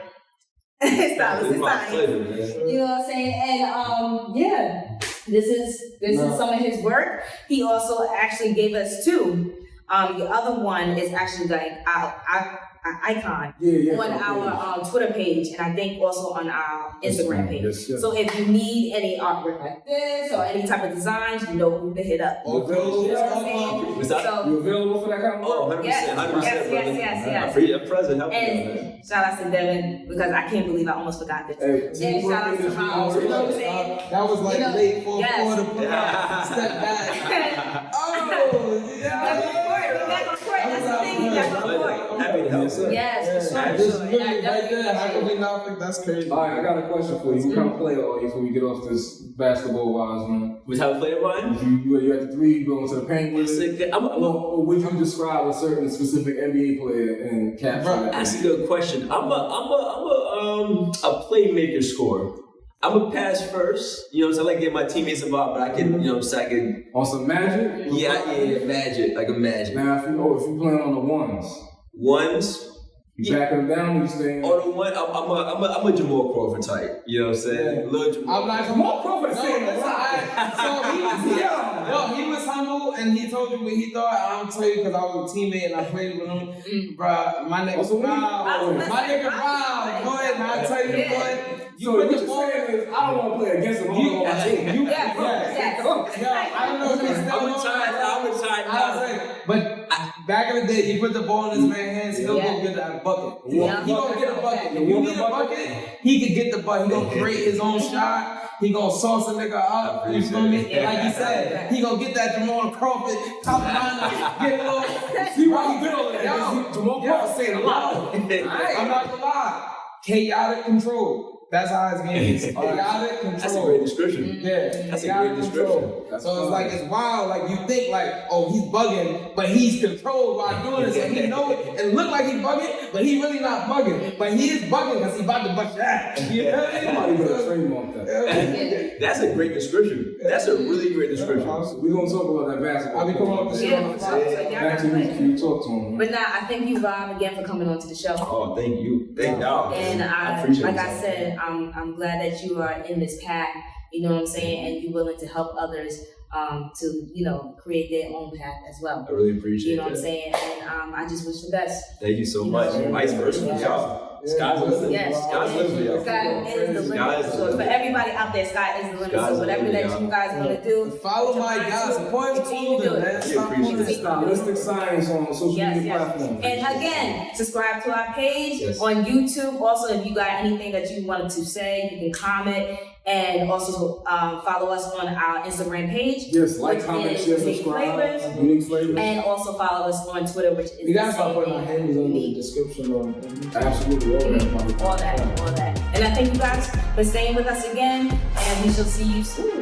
Stylist design. You know what I'm saying? And yeah, this is some of his work. He also actually gave us two. The other one is actually like our icon on our Twitter page, and I think also on our Instagram page. Yes. So if you need any artwork like this or any type of designs, you know who to hit up. You available for that kind of work? Oh, 100%. Yes, 100%. yes. I'm present. Help me on And that. shout out to Devin, because I can't believe I almost forgot this. Hey, And shout out to Miles, you know what I'm saying? That was like late fourth yes. quarter, step back. Oh, yeah. That's the thing, you got to report. Happy to help. Yes, for This sure. really And I right definitely there, how appreciate can we it. not think that's crazy? All right, I got a question for you. What kind of player are you before we get off this basketball wise, man? What type of player, Brian? You at the three, you going to the paint with it? Or would you describe a certain specific NBA player and capture that? That's a good question. I'm a playmaker scorer. I'm a pass first. You know what I'm saying? I like getting my teammates involved, but I can, you know what I'm saying? I can. On some magic? Yeah, magic, like a magic. Now, if you playing on the ones, you backing them down, you staying. On the one, I'm a Jamal Crawford type. You know what I'm saying? Yeah. Little Jamal. I'm like, Jamal Crawford is saying that's that. So he was humble and he told you what he thought. I'm gonna tell you because I was a teammate and I played with him. Bruh, my nigga Brown. Go ahead, man. I'll tell you what. So what you're saying is, I don't want to play against him. On my team. Yes. I don't know if he's still I'm retired now. But back in the day, you put the ball in his man's hands, he'll go get that bucket. He gonna get a bucket. If you need a bucket, he can get the bucket. He gonna create his own shot. He gonna sauce a nigga up. You feel me? Yeah. Like you said, he gonna get that Jamal Crawford top line, get a little. See why you did all that? Jamal Crawford saying a lot. I'm not gonna lie. Chaotic control. That's how his game is. Chaotic control. That's a great description. Yeah, That's a great description. So it's like, it's wild. Like, you think like, oh, he's bugging, but he's controlled while doing this, and he know it and look like he's bugging, but he really not bugging. But he is bugging because he about to bust your ass. You know what I mean? Somebody better trademark that. That's a great description. That's a really great description. We're gonna talk about that basketball. I'll be coming up the show on the Friday. Back to you. Can you talk to him? But nah, I thank you, Rob, again for coming on to the show. Oh, thank you. Thank y'all. And I appreciate like it. I said, I'm glad that you are in this path, you know what I'm saying, and you're willing to help others to, you know, create their own path as well. I really appreciate it. You know what I'm saying? And I just wish the best. Thank you so You much. know, Vice versa for y'all. Sky's the limit. Yes, Sky's the limit, y'all. sky is the limit. So for everybody out there, sky is the limit. Sky's So the whatever limit, that y'all. you guys want to do, Follow my guys. Support his clothing, man. Stop appreciate moving. it. Stylistic science on social media platforms. And again, subscribe to our page Yes. on YouTube. Also, if you got anything that you wanted to say, you can comment. And also follow us on our Instagram page. Yes, like, which comment, is share, Unique subscribe. Flavors. UniqueeFlavorz. And also follow us on Twitter, which is You guys the start putting our same handles in the Unique. description or Absolutely, all that. All that. And I thank you guys for staying with us again. And we shall see you soon.